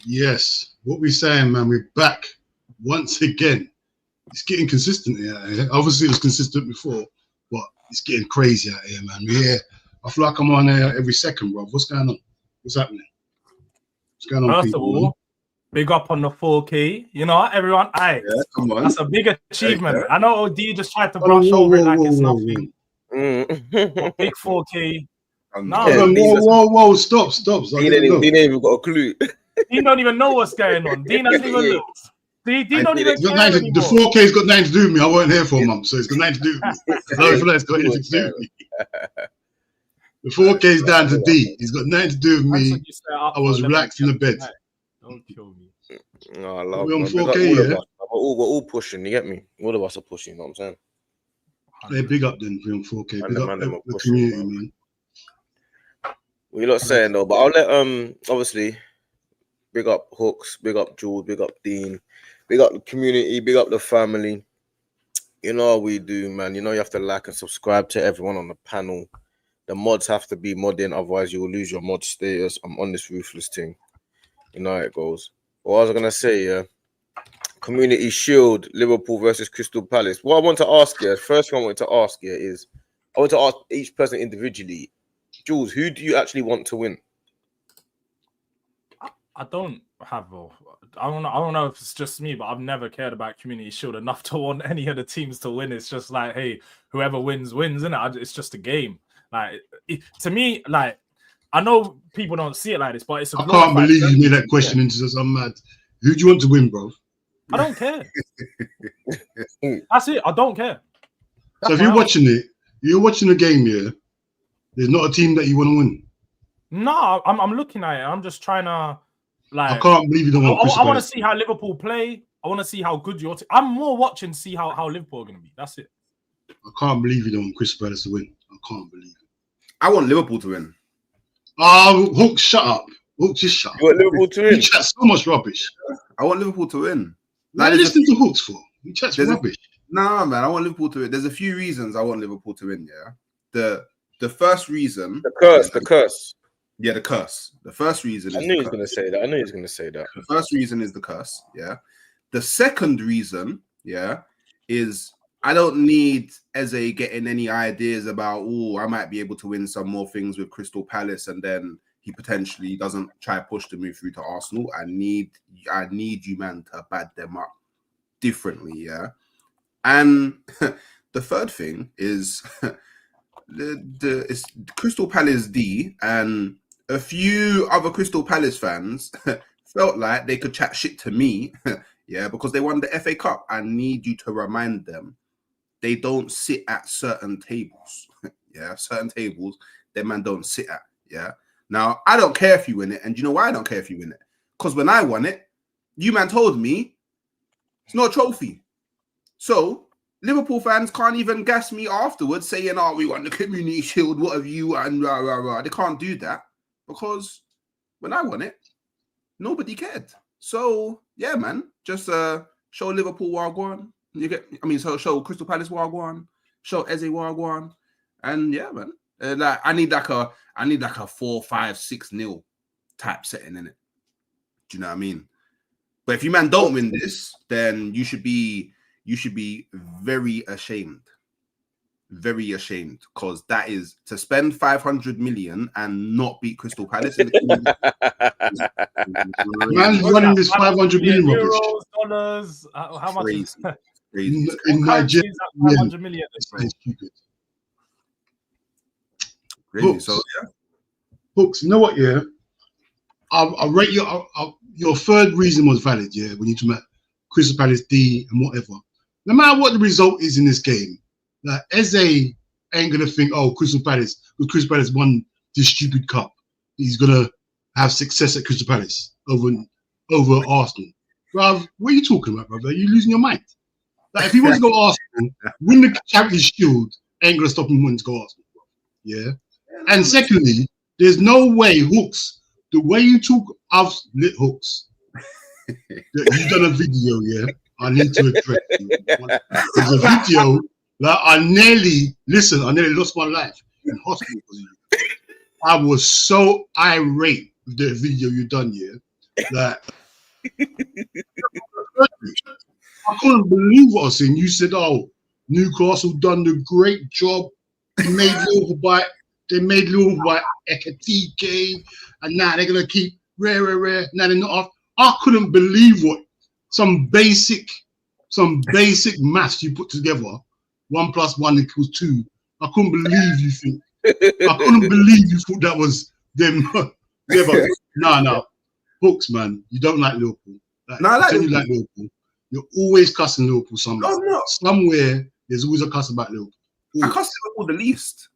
Yes, what we saying, man? We're back once again. It's getting consistent here. Obviously, it was consistent before, but it's getting crazy out here, man. We're here. I feel like I'm on here every second, bro. What's going on? What's happening? What's going on, First of all, big up on the 4K. You know, everyone. Yeah, come on. That's a big achievement. Yeah. I know OD just tried to brush over it like it's nothing. Big 4K. Whoa, stop. Dean ain't even got a clue. Dean don't even know what's going on. Dean hasn't even looked. Dean don't even care anymore. The 4K's got nothing to do with me. I wasn't here for a month, so it's got nothing to do with me. It's got anything to do with me. The 4K's down to D. He's got nothing to do with me. I was relaxed in the bed. Don't kill me. No, I love We're on 4K, yeah? We're all pushing, you get me? All of us are pushing, you know what I'm saying? Hey, big up then, we're on 4K. Big up the community, man. What you lot saying though, but I'll let obviously big up Hooks, big up Jules, big up Dean, big up the community, big up the family. You know how we do, man. You know you have to like and subscribe to everyone on the panel. The mods have to be modding, otherwise you will lose your mod status. I'm on this ruthless thing. You know how it goes. What I was gonna say, yeah. Community Shield, Liverpool versus Crystal Palace. What I want to ask you, first thing I want to ask you is, I want to ask each person individually. Jules, who do you actually want to win? I don't know if it's just me, but I've never cared about Community Shield enough to want any of the teams to win. It's just like, hey, whoever wins, isn't it? It's just a game. Like, to me, like, I know people don't see it like this, but it's. I can't believe you made that question into this. I'm mad. Who do you want to win, bro? I don't care. That's it. I don't care. So if you're watching the game, yeah. There's not a team that you want to win. No, I'm looking at it. I'm just trying to, like. I can't believe you don't want. I want to see how Liverpool play. I want to see how good your team. I'm more watching to see how Liverpool are going to be. That's it. I can't believe you don't want Crystal Palace to win. I can't believe it. I want Liverpool to win. Oh, Hook, shut up. Hook, just shut up. You want Liverpool to win? You chat so much rubbish. I want Liverpool to win. What are you listening to Hooks for? You chat rubbish. Nah, man, I want Liverpool to win. There's a few reasons I want Liverpool to win, yeah. The first reason... The curse. Yeah, the curse. The first reason I knew he was going to say that. The first reason is the curse, yeah. The second reason, yeah, is I don't need Eze getting any ideas about, I might be able to win some more things with Crystal Palace and then he potentially doesn't try to push the move through to Arsenal. I need you, man, to bad them up differently, yeah. And the third thing is... it's Crystal Palace D, and a few other Crystal Palace fans felt like they could chat shit to me, yeah, because they won the FA Cup. I need you to remind them they don't sit at certain tables, yeah, certain tables that man don't sit at, yeah. Now I don't care if you win it, and you know why I don't care if you win it? Because when I won it, you man told me it's not a trophy, so. Liverpool fans can't even gas me afterwards saying, we won the Community Shield, what have you, and rah, rah, rah. They can't do that because when I won it, nobody cared. So, yeah, man, just show Liverpool Wagwan. Show Crystal Palace Wagwan, show Eze Wagwan. And, yeah, man, I need like a 4-5-6-0 type setting in it. Do you know what I mean? But if you, man, don't win this, then you should be very ashamed. Very ashamed, because that is to spend 500 million and not beat Crystal Palace. Man's running this 500 million euros, dollars. How much is in Nigeria? 500 million. Hooks. So yeah, Hooks. You know what? Yeah, I rate your third reason was valid. Yeah, when you talk about Crystal Palace D and whatever. No matter what the result is in this game, like Eze ain't gonna think, Crystal Palace, because Crystal Palace won this stupid cup, he's gonna have success at Crystal Palace over Arsenal. Bruv, what are you talking about, brother? Are you losing your mind? Like if he wants to go Arsenal, win the Champions Shield, ain't gonna stop him wanting to go Arsenal. Yeah. And secondly, there's no way Hooks, the way you talk, I've lit Hooks. You've done a video, yeah. I need to address you. There's a video that I nearly lost my life in hospital. I was so irate with the video you done, yeah. Like, I couldn't believe what I was saying. You said, "Oh, Newcastle done the great job. They made Liverpool by Ekatike, and now they're gonna keep rare. Now they're not off." I couldn't believe what some basic maths you put together. 1 + 1 = 2. I couldn't believe you think. I couldn't believe you thought that was them. No. Hooks, man. You don't like Liverpool. No, I like you like Liverpool. You're always cussing Liverpool somewhere. No, I'm not. Somewhere, there's always a cuss about Liverpool. I cuss Liverpool the least.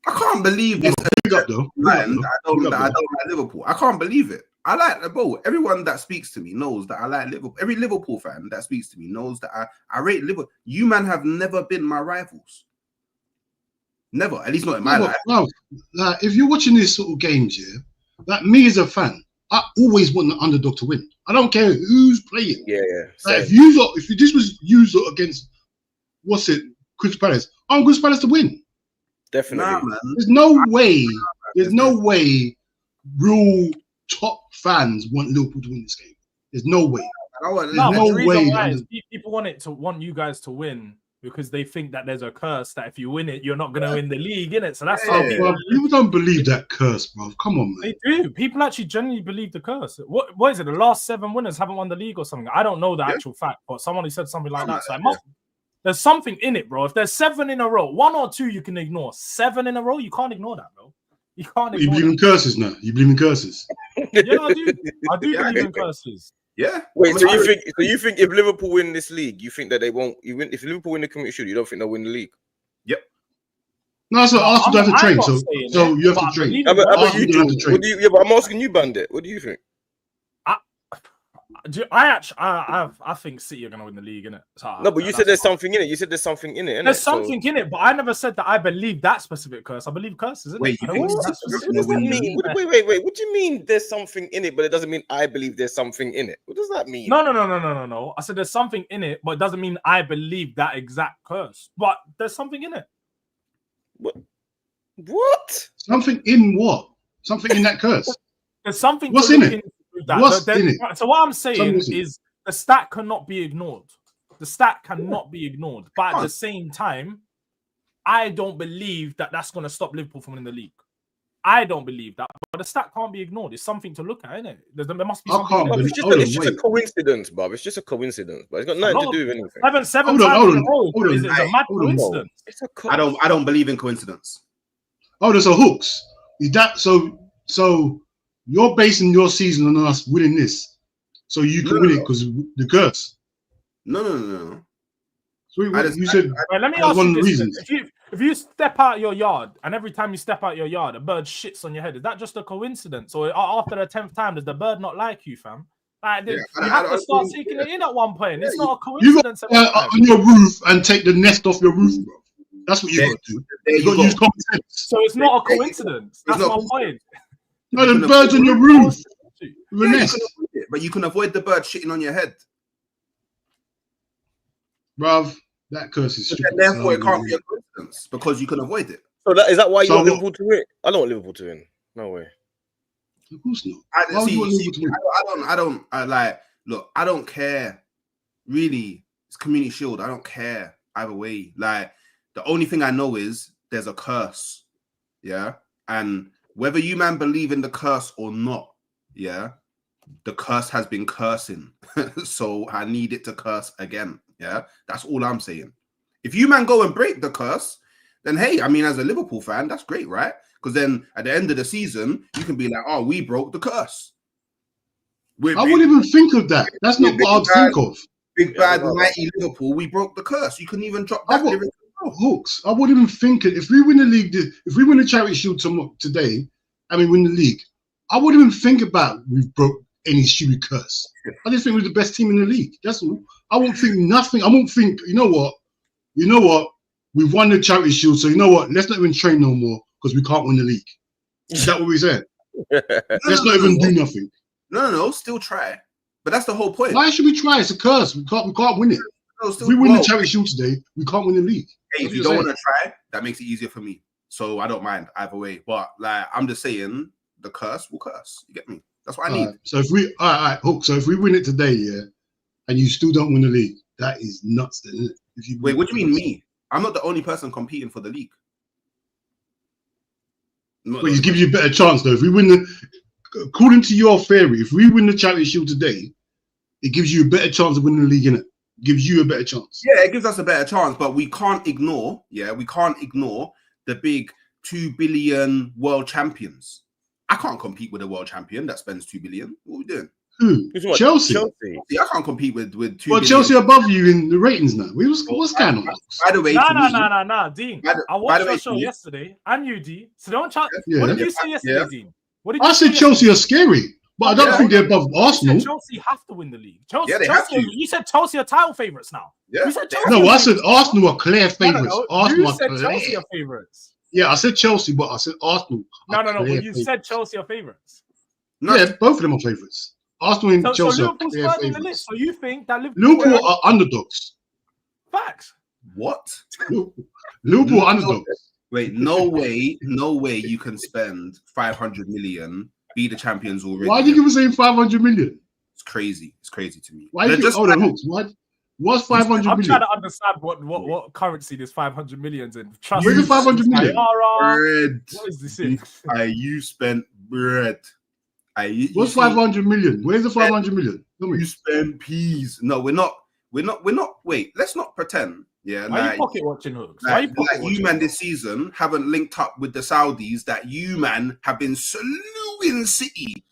I can't believe this. I don't like Liverpool. I can't believe it. I like the ball. Everyone that speaks to me knows that I like Liverpool. Every Liverpool fan that speaks to me knows that I rate Liverpool. You man have never been my rivals. Never, at least not in my life. Well, like, if you're watching these sort of games, yeah, like me as a fan, I always want the underdog to win. I don't care who's playing. Yeah. Like, if this was used against Crystal Palace, I want Crystal Palace to win. Definitely. Nah, man. There's no way. There's no way real top fans want Liverpool to win this game. There's no way. The reason why is people want you guys to win because they think that there's a curse that if you win it, you're not going to win the league, innit? So that's how people don't believe that curse, bro. Come on, man. They do. People actually genuinely believe the curse. What is it? The last 7 winners haven't won the league or something. I don't know the actual fact, but someone who said something like that. So there's something in it, bro. If there's 7 in a row, 1 or 2 you can ignore. 7 in a row, you can't ignore that, bro. You can't ignore. You believe in curses now? You believe in curses? Yeah, I do. I do believe in curses. Yeah. Wait, so you think if Liverpool win this league, you think that they won't? If Liverpool win the Community Shield, you don't think they'll win the league? Yep. No, so Arsenal have to train. So you have to train. But I'm asking you, Bandit. What do you think? I think City are going to win the league, innit? So, no, but you said there's something in it. You said there's something in it. There's something in it, but I never said that I believe that specific curse. I believe curses, isn't it? What does that mean? Wait. What do you mean there's something in it, but it doesn't mean I believe there's something in it? What does that mean? No. I said there's something in it, but it doesn't mean I believe that exact curse. But there's something in it. What? Something in what? Something in that curse? There's something. What's in it? What's in it? So what I'm saying is the stat cannot be ignored. The stat cannot be ignored. But at the same time, I don't believe that that's going to stop Liverpool from winning the league. I don't believe that. But the stat can't be ignored. It's something to look at, isn't it? There must be something. It's just a coincidence, Bob. It's just a coincidence, but it's got nothing to do with anything. Seven times in a row. It's a mad coincidence. I don't believe in coincidence. Oh, there's a hooks. Is that so? You're basing your season on us winning this, so you can win it because of the curse. No. So you said. Let me ask you this: if you step out your yard and every time you step out your yard, a bird shits on your head, is that just a coincidence? Or after the 10th time, does the bird not like you, fam? Like, you have to start taking it in at one point. It's not a coincidence. You got on your roof and take the nest off your roof, bro. That's what you got to do. You got to use common sense. So it's not a coincidence. That's my point. No, the bird's on your roof. But you can avoid the bird shitting on your head. Bruv, that curse is stupid. And therefore, it can't be a coincidence because you can avoid it. So is that why you want Liverpool to win? I don't want Liverpool to win. No way. Of course not. I don't care. Really, it's Community Shield. I don't care either way. Like, the only thing I know is there's a curse. Yeah. And whether you man believe in the curse or not, yeah, the curse has been cursing. So I need it to curse again. Yeah, that's all I'm saying. If you man go and break the curse, then hey, I mean, as a Liverpool fan, that's great, right? Because then at the end of the season, you can be like, oh, we broke the curse. I wouldn't even think of that. That's not what I'd think of. Big bad mighty Liverpool, we broke the curse. You can even drop that lyric. Hooks. I wouldn't even think it. If we win the league, if we win the Charity Shield today, and we win the league, I wouldn't even think about we've broke any stupid curse. I just think we're the best team in the league. That's all. I won't think nothing. I won't think, you know what? We've won the Charity Shield, so you know what? Let's not even train no more because we can't win the league. Is that what we said? Let's not even do nothing. No, still try. But that's the whole point. Why should we try? It's a curse. We can't win it. If we win the Charity Shield today, we can't win the league. Hey, if you don't want to try, that makes it easier for me. So I don't mind either way. But like, I'm just saying, the curse will curse. You get me? That's what I need. So if we, all right, Hook. So if we win it today, yeah, and you still don't win the league, that is nuts, then, isn't it? If you Wait, what do you mean me? I'm not the only person competing for the league. But it gives you a better chance, though. If we win according to your theory, if we win the Charity Shield today, it gives you a better chance of winning the league, innit? It gives you a better chance. Yeah, it gives us a better chance, but we can't ignore, the big 2 billion world champions. I can't compete with a world champion that spends 2 billion. What are we doing? Who? Chelsea. I can't compete with 2 well, billion. Chelsea above you in the ratings now. What's going on? By the way, no, Dean. I watched your show yesterday, and you, D. So don't chat. What did you say yesterday, Dean? What did you say? Chelsea are scary, but I don't think they're above Arsenal. You said Chelsea have to win the league. Chelsea, you said Chelsea are title favourites now. Yeah. You said Chelsea. No, I said Arsenal are clear favourites. Arsenal you said Chelsea are favourites. Yeah, I said Chelsea, but I said Arsenal. No. But you said Chelsea are favourites. No. Yeah, both of them are favourites. Arsenal and Chelsea are clear favourites. So you think that Liverpool are underdogs? Facts. What? Liverpool are underdogs. Wait, no way you can spend 500 million, be the champions already. Why do you give saying 500 million? It's crazy. It's crazy to me. Why do you just hold on? What's 500 million? I'm trying to understand what currency this 500 million's in. Trust me. 500 million? Bread. What is this in? You spent bread. What's 500 million? Where's the 500 million? You spend peas. No, we're not. Wait, let's not pretend. Yeah, why are you pocket watching, Hooks? You man this season haven't linked up with the Saudis that you man have been saluting City.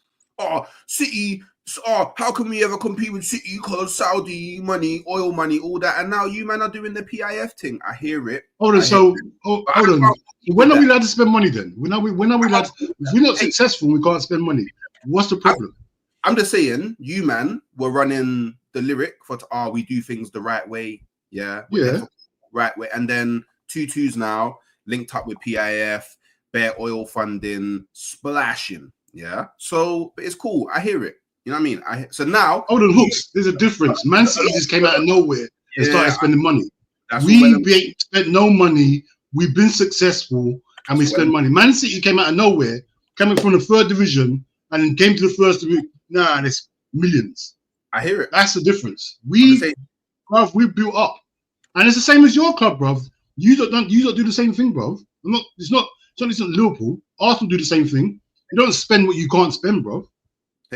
City. How can we ever compete with City? Because Saudi money, oil money, all that, and now you man are doing the PIF thing. I hear it. Hold on. When are we allowed to spend money then? When are we allowed? If we're not successful, we can't spend money. What's the problem? I'm just saying, you man were running the lyric for we do things the right way. Yeah. Right way. And then 2-2s now linked up with PIF, bare oil funding, splashing. Yeah. So but it's cool. I hear it. You know what I mean? So now hold on, Hooks. There's a difference. Man City just came out of nowhere and started spending money. We ain't spent no money. We've been successful and we spend money. Man City came out of nowhere, coming from the 3rd division and then came to the 1st division. Nah, there's millions. I hear it. That's the difference. We built up. And it's the same as your club, bruv. You don't do the same thing, bruv. It's not Liverpool. Arsenal do the same thing. You don't spend what you can't spend, bruv.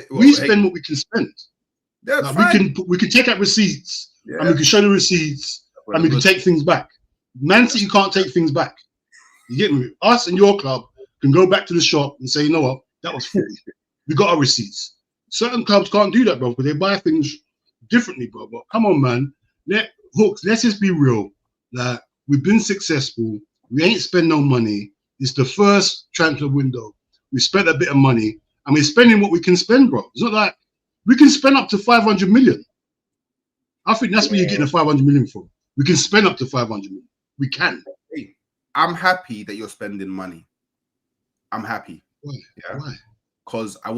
We spend what we can spend. We can take out receipts and we can show the receipts and we can take things back. Man City can't take things back. You get me? Us and your club can go back to the shop and say, you know what, that was 40. We got our receipts. Certain clubs can't do that, bro, because they buy things differently, bro. But come on, man. Hooks, let's just be real. Like, we've been successful. We ain't spent no money. It's the first transfer window. We spent a bit of money and we're spending what we can spend, bro. It's not like we can spend up to 500 million. I think that's where you're getting the 500 million from. We can spend up to 500 million. We can. Hey, I'm happy that you're spending money. I'm happy. Why? Yeah. Why? Because I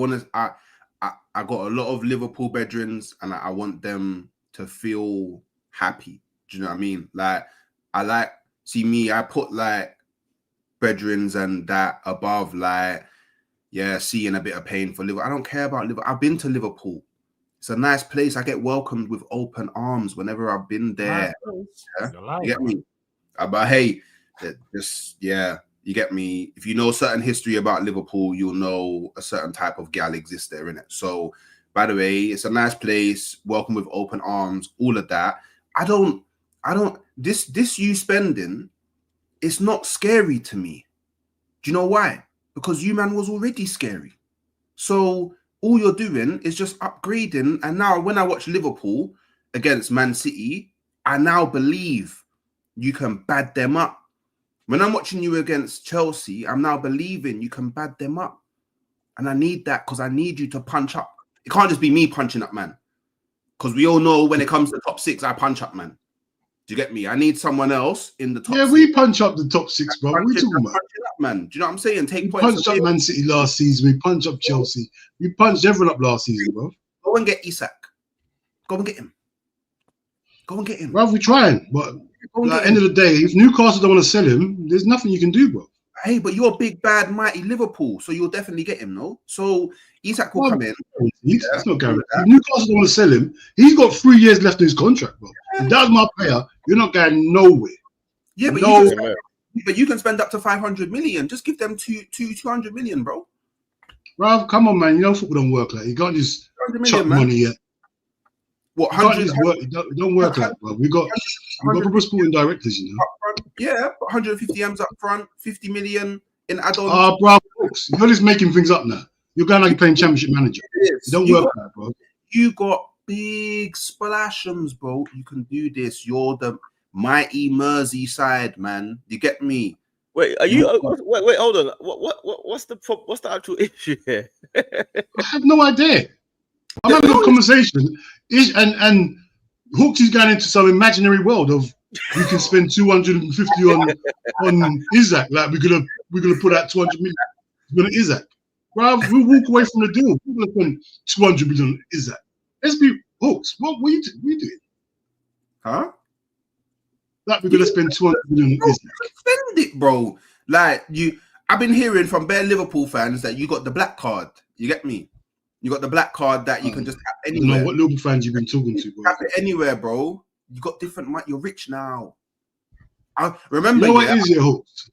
got a lot of Liverpool veterans and I want them to feel happy. Do you know what I mean? Like, I put like veterans and that above, like, seeing a bit of pain for Liverpool. I don't care about Liverpool. I've been to Liverpool. It's a nice place. I get welcomed with open arms whenever I've been there. Yeah? You get me? But hey, you get me. If you know certain history about Liverpool, you'll know a certain type of gal exists there, innit? So, by the way, it's a nice place. Welcome with open arms. All of that. This you spending, it's not scary to me. Do you know why? Because you man was already scary. So all you're doing is just upgrading. And now when I watch Liverpool against Man City, I now believe you can bad them up. When I'm watching you against Chelsea, I'm now believing you can bad them up. And I need that because I need you to punch up. It can't just be me punching up, man. Because we all know when it comes to top 6, I punch up, man. Do you get me? I need someone else in the top 6. We punch up the top 6, bro. What are you talking about? Up, man. Do you know what I'm saying? We punched up Man City last season. We punched up Chelsea. We punched everyone up last season, bro. Go and get Isak. Go and get him. Go and get him. Bro, we're trying. But at the end of the day, if Newcastle don't want to sell him, there's nothing you can do, bro. Hey, but you're big, bad, mighty Liverpool, so you'll definitely get him, no? So Isak will come in. It's not guaranteed. Newcastle don't want to sell him. He's got 3 years left in his contract, bro. If that's my player, you're not going nowhere. Yeah, but you can spend up to 500 million. Just give them 200 million, bro. Bro, come on, man. You know football don't work like that. You can't just chuck money yet. What, you can't just work. It don't work like that, bro. We got proper sporting directors, you know. Yeah, 150 M's up front, 50 million in add-ons. Bro, you're just making things up now. You're going like you're playing Championship Manager. It don't work like that, bro. You got big splashums, bro. You can do this. You're the mighty Merseyside, man. You get me? Wait, are you? Wait, hold on. What's the actual issue here? I have no idea. I'm having a conversation, and Hooks is going into some imaginary world of we can spend 250 on Isak. Like we're gonna put out 200 million on Isak. Bro, we'll walk away from the deal. We're gonna spend 200 million on Isak. Let's be Hooks. What are you doing? Huh? Like we're gonna spend 200 million on Isak. Spend it, bro. Like I've been hearing from bare Liverpool fans that you got the black card. You get me? You got the black card that you can just tap anywhere. I know what Liverpool fans you've been talking to, bro. Tap it anywhere, bro. You got different. You're rich now. I remember. You know what it is, yeah, Hooks?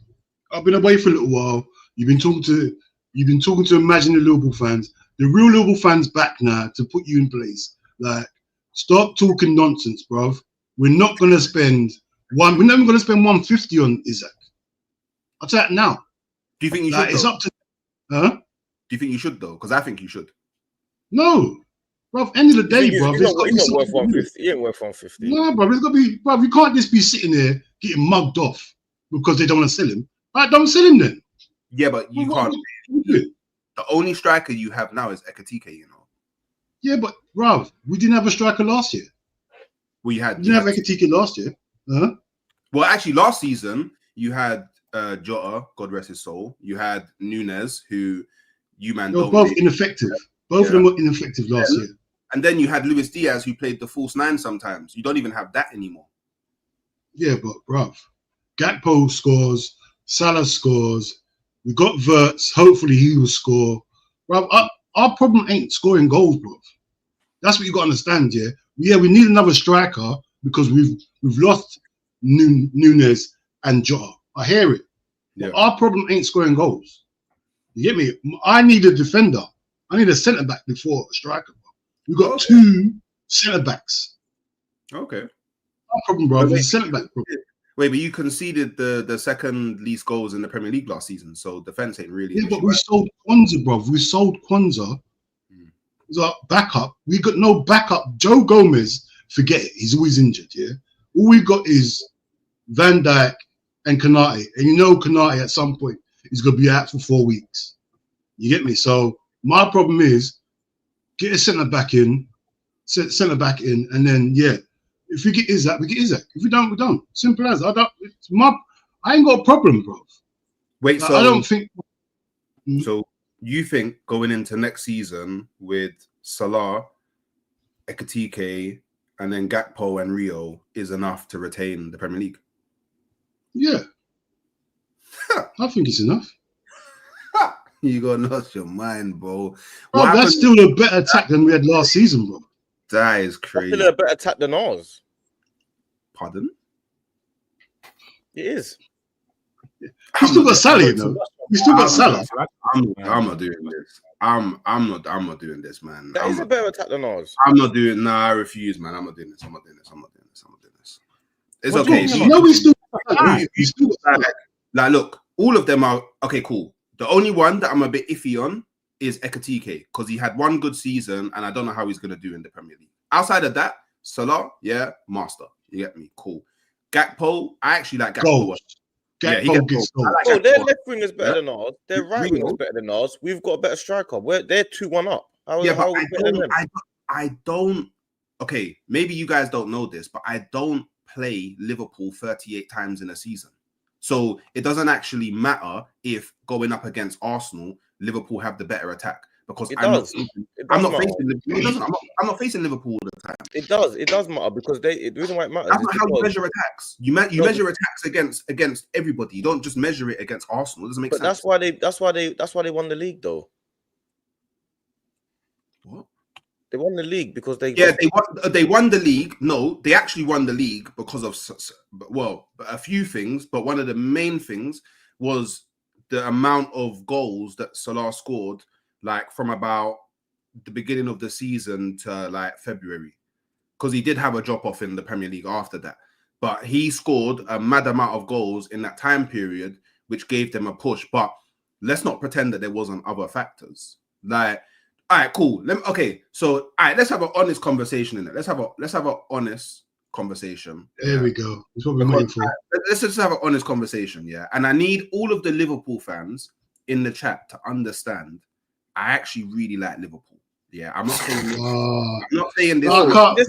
I've been away for a little while. You've been talking to imaginary Liverpool fans. The real Liverpool fans back now to put you in place. Like, stop talking nonsense, bro. We're not gonna spend We're not even gonna spend 150 on Isak. I'll tell you that now. Do you think you like, should? It's up to. Huh? Do you think you should though? Because I think you should. No, bro. End of the day, bro. He's not worth 150. He ain't worth 150. No, bro. It's got to be, bro. You can't just be sitting there getting mugged off because they don't want to sell him. All right, don't sell him then. Yeah, but you can't. The only striker you have now is Ekatike, you know. Yeah, but bro, we didn't have a striker last year. We didn't have Ekatike last year. Huh? Well, actually, last season you had Jota, God rest his soul. You had Nunes, who you man. They were both ineffective. Both of them were ineffective last year. And then you had Luis Diaz, who played the false nine sometimes. You don't even have that anymore. Yeah, but bruv, Gakpo scores, Salah scores. We got Verts. Hopefully he will score. Bruv, our problem ain't scoring goals, bruv. That's what you got to understand, yeah? Yeah, we need another striker because we've lost Nunes and Jota. I hear it. Yeah. But our problem ain't scoring goals. You get me? I need a defender. I need a centre-back before a striker. We've got two centre-backs. Okay. No problem, bro. It's a centre-back problem. Wait, but you conceded the second least goals in the Premier League last season, so defence ain't really. Yeah, but we sold Kwanzaa, bro. We sold Kwanzaa. It's our backup. We got no backup. Joe Gomez, forget it. He's always injured, yeah? All we got is Van Dijk and Konate. And you know Konate at some point is going to be out for 4 weeks. You get me? So my problem is get a centre-back in, and then, yeah, if we get Isak, we get Isak. If we don't, we don't. Simple as. I ain't got a problem, bro. Wait, so I don't think. So you think going into next season with Salah, Ekatike, and then Gakpo and Rio is enough to retain the Premier League? Yeah. I think it's enough. You got lost your mind, bro. Bro, that's still a better attack than we had last season, bro. That is crazy. That's still a better attack than ours. Pardon? It is. We still got Salah, you know. We still got Salah. I'm not doing this. I'm not doing this, man. That is a better attack than ours. I'm not doing. Nah, I refuse, man. I'm not doing this. It's okay. We still like, look, all of them are okay. Cool. The only one that I'm a bit iffy on is Ekatike because he had one good season, and I don't know how he's gonna do in the Premier League. Outside of that, Salah, yeah, master. You get me? Cool. Gakpo, I actually like Gakpo. Gakpo gets goals. Like their left wing is better than ours. Their right wing is better than ours. We've got a better striker. They're 2-1 up. I don't. Okay, maybe you guys don't know this, but I don't play Liverpool 38 times in a season. So it doesn't actually matter if going up against Arsenal, Liverpool have the better attack because It I'm does. I'm not matter. facing Liverpool. It doesn't. I'm not facing Liverpool all the time. It does. It does matter because the reason why it matters That's is not how you because, measure attacks. You measure attacks against everybody. You don't just measure it against Arsenal. It doesn't make but sense. that's why they won the league though. What? They won the league because they they won the league. No, they actually won the league because of a few things. But one of the main things was the amount of goals that Salah scored, like from about the beginning of the season to like February, because he did have a drop off in the Premier League after that. But he scored a mad amount of goals in that time period, which gave them a push. But let's not pretend that there wasn't other factors. Like, all right, cool. So all right, let's have an honest conversation in it. Let's have an honest conversation. There we go. That's what we're waiting for. Let's just have an honest conversation, yeah. And I need all of the Liverpool fans in the chat to understand. I actually really like Liverpool. Yeah, I'm not saying. I'm not saying this. You gotta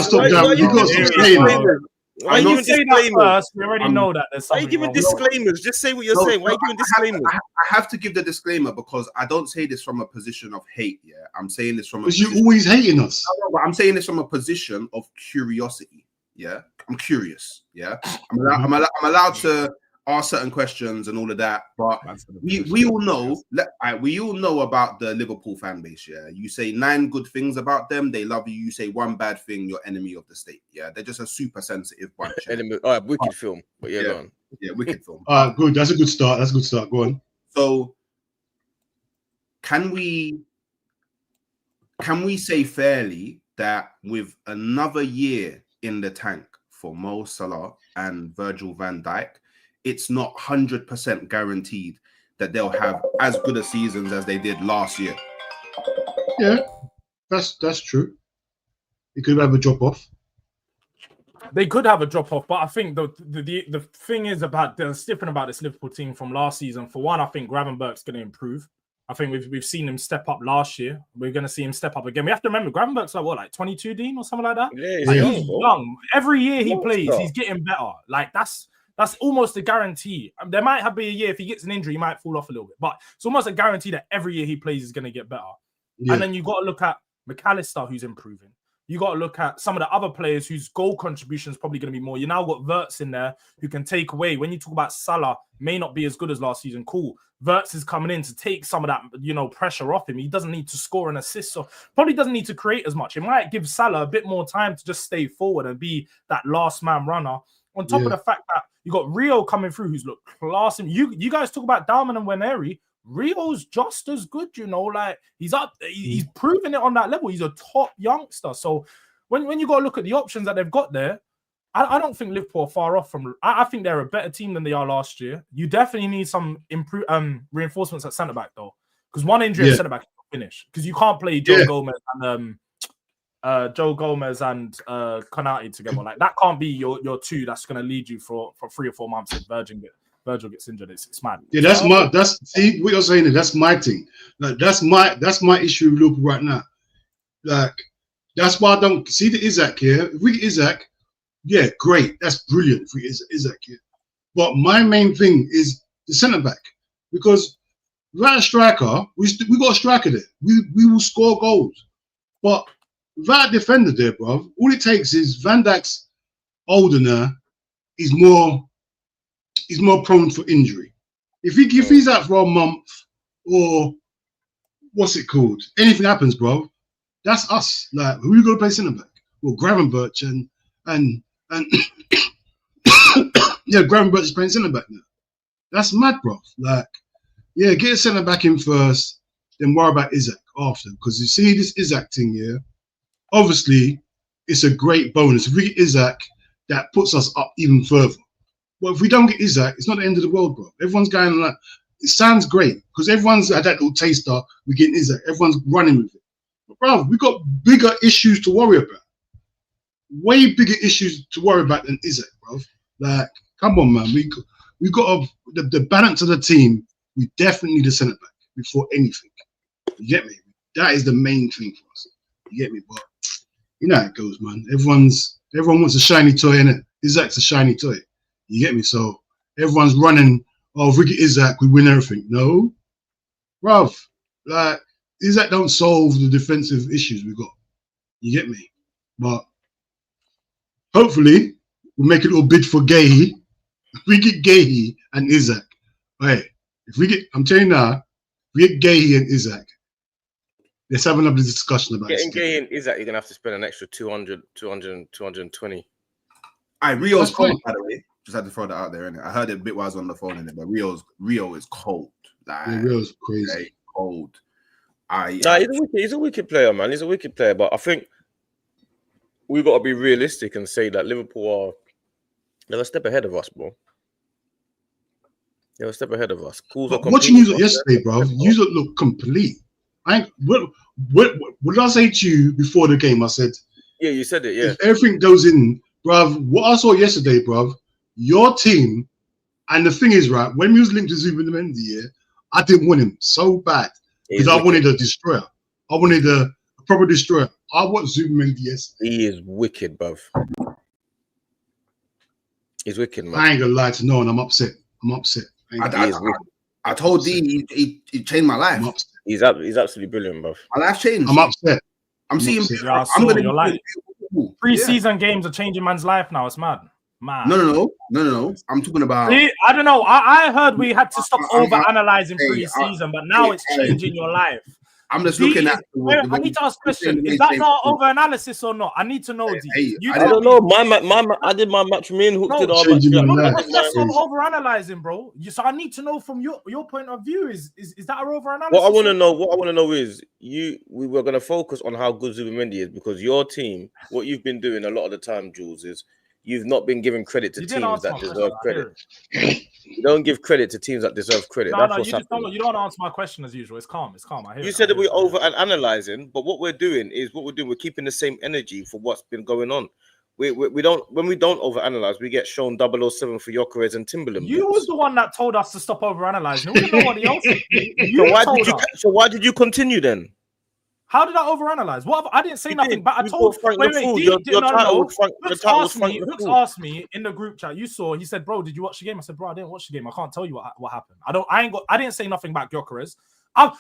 stop that. You gotta stop saying that. Why are you giving disclaimers? We already know that there's Why are something you giving disclaimers? Just say what you're saying. Why are you giving disclaimers? I have to give the disclaimer because I don't say this from a position of hate. Yeah, I'm saying this from because you're always hating us. I'm saying this from a position of curiosity. Yeah, I'm curious. Yeah, I'm allowed to ask certain questions and all of that. But we all know. We all know about the Liverpool fan base. Yeah, you say 9 good things about them, they love you. You say 1 bad thing, you're enemy of the state. Yeah, they're just a super sensitive bunch. All right, wicked film. But go on. Yeah, wicked film. Good. That's a good start. Go on. So, can we say fairly that with another year in the tank for Mo Salah and Virgil van Dijk, it's not 100% guaranteed that they'll have as good a seasons as they did last year? Yeah, that's true. It could have a drop off. They could have a drop off, but I think the thing is that's different about this Liverpool team from last season. For one, I think Gravenberch's going to improve. I think we've seen him step up last year. We're going to see him step up again. We have to remember Gravenberch's like 22, Dean, or something like that. Yeah, he's young. Every year he plays, he's getting better. Like that's almost a guarantee. There might be a year if he gets an injury, he might fall off a little bit, but it's almost a guarantee that every year he plays is going to get better. Yeah. And then you got to look at McAllister, who's improving. You got to look at some of the other players whose goal contribution is probably going to be more. You now got Wirtz in there who can take away. When you talk about Salah, may not be as good as last season. Cool. Wirtz is coming in to take some of that, pressure off him. He doesn't need to score an assist, so probably doesn't need to create as much. It might give Salah a bit more time to just stay forward and be that last man runner. On top of the fact that you got Rio coming through, who's looked class. You guys talk about Dalman and Waneri. Rio's just as good, like he's up, he's proving it on that level. He's a top youngster. So when you got to look at the options that they've got there, I don't think Liverpool are far off from. I think they're a better team than they are last year. You definitely need some reinforcements at centre back though, because one injury at centre back is not finished. Because you can't play Joe Gomez and Konate together. Like that can't be your two that's going to lead you for 3 or 4 months if Virgil gets injured. It's mad. Yeah, see what you're saying. That's my thing. Like that's my issue with Liverpool right now. Like that's why I don't see the Isak here. If we get Isak, yeah, great. That's brilliant if we get Isak here. But my main thing is the centre back, because without a striker, we got a striker there. We will score goals, but without a defender there, bro, all it takes is Van Dijk's older now. He's more prone for injury. If he's out for a month or what's it called, anything happens, bro, that's us. Like who you gonna play centre back? Well, Gravenberch and yeah, Gravenberch is playing centre back now. That's mad, bro. Like, yeah, get a centre back in first, then worry about Isak after. Because you see this Isak thing here. Obviously, it's a great bonus. If we get Isak, that puts us up even further. But if we don't get Isak, it's not the end of the world, bro. Everyone's going like, it sounds great because everyone's had that little taster. We're getting Isak. Everyone's running with it. But, bro, we got bigger issues to worry about. Way bigger issues to worry about than Isak, bro. Like, come on, man. We got the balance of the team. We definitely need a centre back before anything. You get me? That is the main thing for us. You get me? But you know how it goes, man. Everyone wants a shiny toy, innit? Isak's a shiny toy. You get me? So everyone's running. Oh, if we get Isak, we win everything. No, bruv. Like Isak don't solve the defensive issues we got. You get me? But hopefully we'll make a little bid for Gahey. If we get Gahey and Isak, right? If we get, I'm telling you now, if we get Gahey and Isak, let's have another discussion about getting Gahey and Isak. You're gonna have to spend an extra 200, 220. Rio's cold, by the way. Just had to throw that out there, innit? I heard it a bit while I was on the phone, innit? But Rio is cold. Like, yeah, Rio's crazy. Cold. He's a wicked player, man. He's a wicked player, but I think we've got to be realistic and say that Liverpool they're a step ahead of us, bro. They're a step ahead of us. Watching you yesterday, bro, you look complete. What did I say to you before the game? I said, yeah, you said it, yeah. If everything goes in, bruv, what I saw yesterday, bruv, your team, and the thing is, right, when we was linked to Zubimendi, yeah, I didn't want him so bad because I wanted a destroyer. I wanted a proper destroyer. I want Zubimendi yesterday. He is wicked, bruv. He's wicked, man. I ain't gonna lie to no one. I'm upset. I told D he changed my life. He's absolutely brilliant, bruv. My life changed. I'm upset. I'm seeing. Yeah, I'm gonna. You're like, Preseason games are changing man's life now. It's mad. Man. No. I'm talking about. See, I don't know. I heard we had to stop over-analyzing preseason, but now it's changing your life. I'm just looking at. I need to ask a question. Is that not over-analysis or not? I need to know. I don't know. I did my match. Me and Hook did our match. That's not over-analyzing, bro. So I need to know from your point of view. Is that an over-analysis? What I want to know is we were going to focus on how good Zubimendi is, because your team, what you've been doing a lot of the time, Jules, is you've not been giving credit to teams that deserve credit. You don't give credit to teams that deserve credit. You don't answer my question as usual. It's calm. I hear you said that we're over and analyzing, but what we're doing is we're keeping the same energy for what's been going on. We don't, when we don't over analyze, we get shown 007 for Gyökeres and Timberland. You was the one that told us to stop over analyzing. Nobody else. So why did you continue then? How did I overanalyze? What I didn't say nothing, but I told. Hooks asked me in the group chat. You saw. He said, "Bro, did you watch the game?" I said, "Bro, I didn't watch the game. I can't tell you what happened. I didn't say nothing about Gyökeres.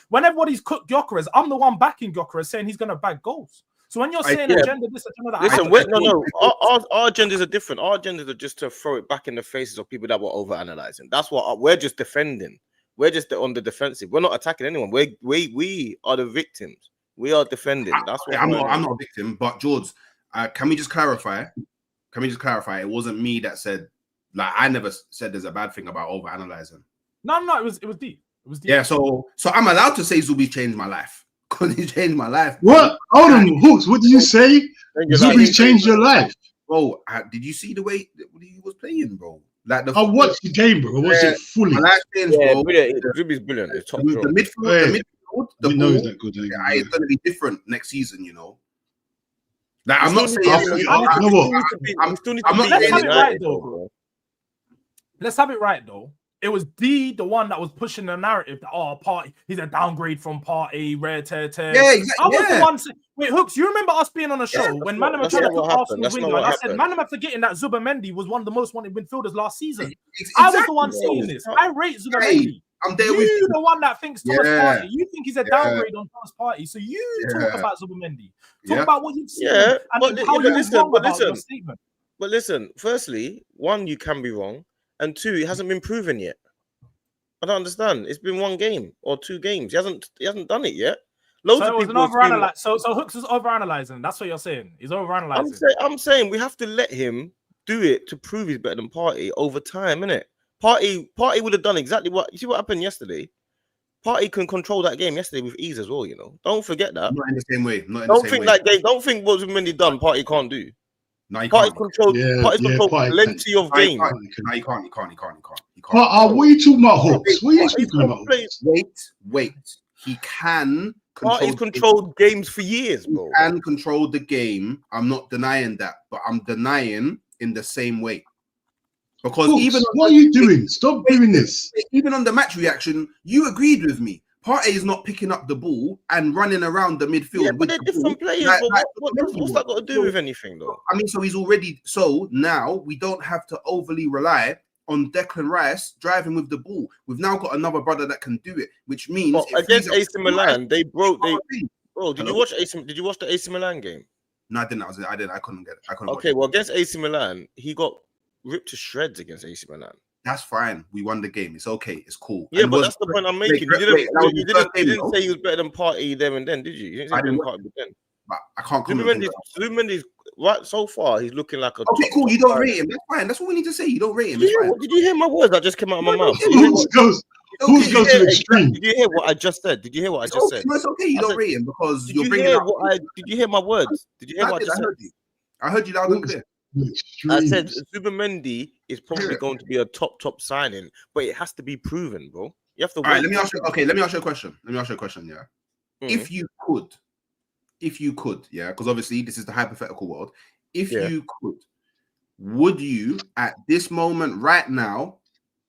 When everybody's cooked Gyökeres, I'm the one backing Gyökeres, saying he's gonna bag goals. So when you're saying agenda this, agenda that, listen, our agendas are different. Our agendas are just to throw it back in the faces of people that were overanalyzing. That's what we're just defending. We're just on the defensive. We're not attacking anyone. We are the victims. We are defending. That's what I'm not a victim, but George, can we just clarify? It wasn't me that said, like, I never said there's a bad thing about over analyzing. No, it was deep. It was deep. Yeah, so I'm allowed to say Zubi changed my life. Because he changed my life. What? Hold on, Hooks. What did you say? Zubi's changed your life. Bro, did you see the way he was playing, bro? Like I watched the game, bro. I watched it fully. My life changed, bro. Zubi's brilliant. It's top the midfield. The ball, he's that good. It's going to be different next season, you know. Like, I'm not saying. Let's have it right, though. It was the one that was pushing the narrative that Party, he's a downgrade from Party, rare tear. Yeah, exactly. I was the one saying, wait, Hooks, you remember us being on a show when Manama tried to put Arsenal's window, and I said Manama forgetting that Zubimendi was one of the most wanted midfielders last season. Exactly. I was the one saying this. I rate Zubimendi. I'm there with you. The one that thinks Thomas Partey. You think he's a downgrade on Thomas Partey. So you talk about Zubimendi. Talk about what you've seen. Yeah, but listen, firstly, one, you can be wrong. And two, it hasn't been proven yet. I don't understand. It's been one game or two games. He hasn't done it yet. So Hooks is overanalyzing. That's what you're saying. He's overanalyzing. I'm saying we have to let him do it to prove he's better than Partey over time, innit? Partey would have done exactly what you see what happened yesterday. Partey can control that game yesterday with ease as well, you know. Don't forget that. Not in the same way. Don't think what Zubimendi done, Partey can't do. No, you Partey can't. controlled plenty of games. No, you can't. What are you talking about, Hooks? What are you talking about? Wait. He can Partey's controlled games for years, bro. He can control the game. I'm not denying that, but I'm denying in the same way. Because Hooks, what are you doing? Stop doing this. Even on the match reaction, you agreed with me. Partey is not picking up the ball and running around the midfield. Yeah, but they're different players. What's that got to do with anything, though? I mean, so now we don't have to overly rely on Declan Rice driving with the ball. We've now got another brother that can do it, which means against AC Milan, they broke. Bro, did Hello? you watch AC? Did you watch the AC Milan game? No, I didn't. I couldn't get it. I couldn't. Okay, well, against AC Milan, he got ripped to shreds against AC Milan. That's fine. We won the game. It's okay. It's cool. Yeah, but that's the point I'm making. You didn't say he was better than Partey there and then, did you? You didn't say better than Partey then. But I can't comment. Zubimendi's right so far. He's looking like a. Okay, cool. You don't rate him. That's fine. That's what we need to say. You don't rate him. Did you hear my words that just came out of my mouth? Who's goes to the extreme? Did you hear what I just said? Did you hear what I just said? No, it's okay. You don't rate him because you're bringing up. Did you hear my words? Did you hear what I just said? I heard you loud and clear. I said Zubimendi is probably going to be a top signing, but it has to be proven, bro. You have to. All right, let me ask you a question. Yeah, if you could, yeah, because obviously this is the hypothetical world. If you could, would you at this moment right now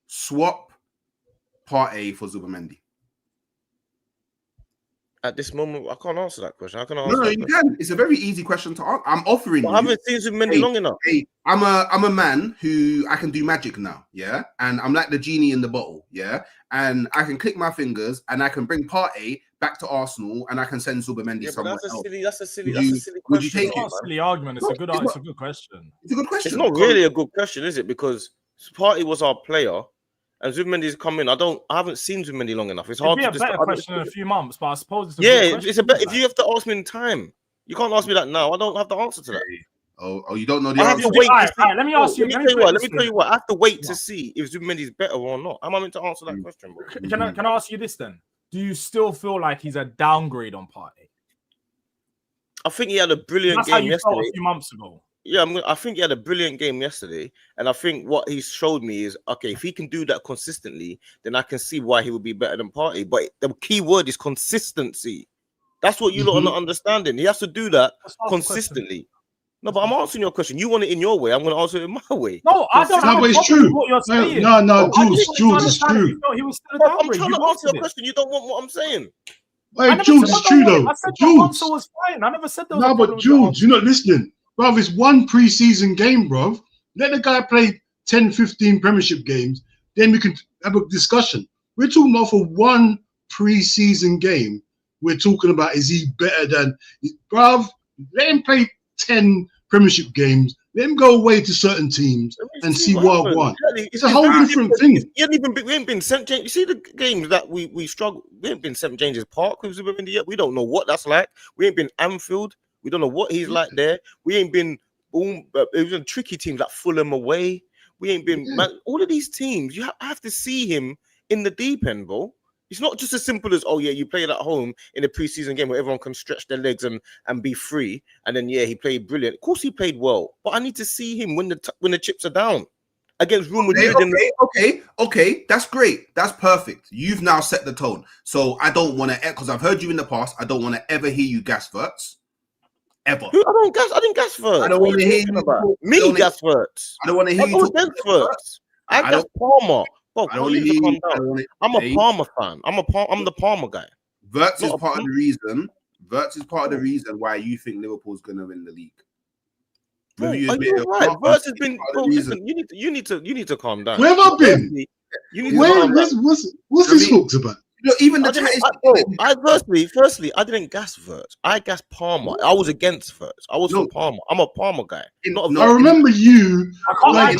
swap Partey for Zubimendi? At this moment, I can't answer that question. I can answer. No, you can. It's a very easy question to answer. I'm offering you. I haven't seen Zubimendi long enough. I'm a man who I can do magic now, yeah, and I'm like the genie in the bottle, yeah, and I can click my fingers and I can bring Partey back to Arsenal and I can send Zubimendi somewhere else. That's a silly question. Would you take it? It's a silly argument. It's a good question. It's a good question. It's not really a good question, is it? Because Partey was our player. And Zubimendi's come in. I haven't seen Zubimendi long enough. It's hard to. It'd be a better question in a few months, but I suppose it's a it's a better. If you have to ask me in time, you can't ask me that now. I don't have the answer to that. Oh, you don't know the answer. I have to wait. Let me ask you. Let me tell you what. I have to wait to see if Zubimendi's better or not. Am I meant to answer that question, bro? Can I ask you this then? Do you still feel like he's a downgrade on Partey? I think he had a brilliant game yesterday. Felt a few months ago. Yeah, I think he had a brilliant game yesterday, and I think what he showed me is okay. If he can do that consistently, then I can see why he would be better than Partey. But the key word is consistency. That's what you lot are not understanding. He has to do that consistently. No, but I'm answering your question. You want it in your way. I'm going to answer it in my way. No, I don't. No, but it's true. What you're saying. No, Jules, it's true. He was still a I'm trying to answer your question. You don't want what I'm saying. Hey, Jules, it's true though. I said the answer was fine. I never said there was. No, but Jules, you're not listening. Bruv, it's one pre-season game, bruv. Let the guy play 10, 15 Premiership games. Then we can have a discussion. We're talking about for one pre-season game. We're talking about is he better than... Bruv, let him play 10 Premiership games. Let him go away to certain teams and see what won. It's a whole different thing. We ain't been St. James. You see the games that we struggle. We ain't been St. James's Park with Zubimendi yet. We don't know what that's like. We ain't been Anfield. We don't know what he's like there. We ain't been even tricky teams like Fulham away. We ain't been all of these teams. You have to see him in the deep end, bro. It's not just as simple as you play it at home in a preseason game where everyone can stretch their legs and be free. And then he played brilliant. Of course he played well, but I need to see him when the chips are down against Real Madrid. Okay, that's great. That's perfect. You've now set the tone. So I don't want to, because I've heard you in the past. I don't want to ever hear you gas Verts. Ever. I didn't gas Verts. I don't want to hear you about me gas Verts. I don't want to hear you talk Verts. I gas Palmer. Bro, I don't want to hear you. I'm a Palmer fan. I'm the Palmer guy. Verts is part of the reason. Verts is part of the reason why you think Liverpool's gonna win the league. Bro, are you right? Verts has been. Bro, listen, you need to calm down. Where have I been? You need to calm down. What's this talks about? Even the firstly, I didn't gas Verts. I gassed Palmer. I was against Verts. I was for Palmer. I'm a Palmer guy. I remember you. I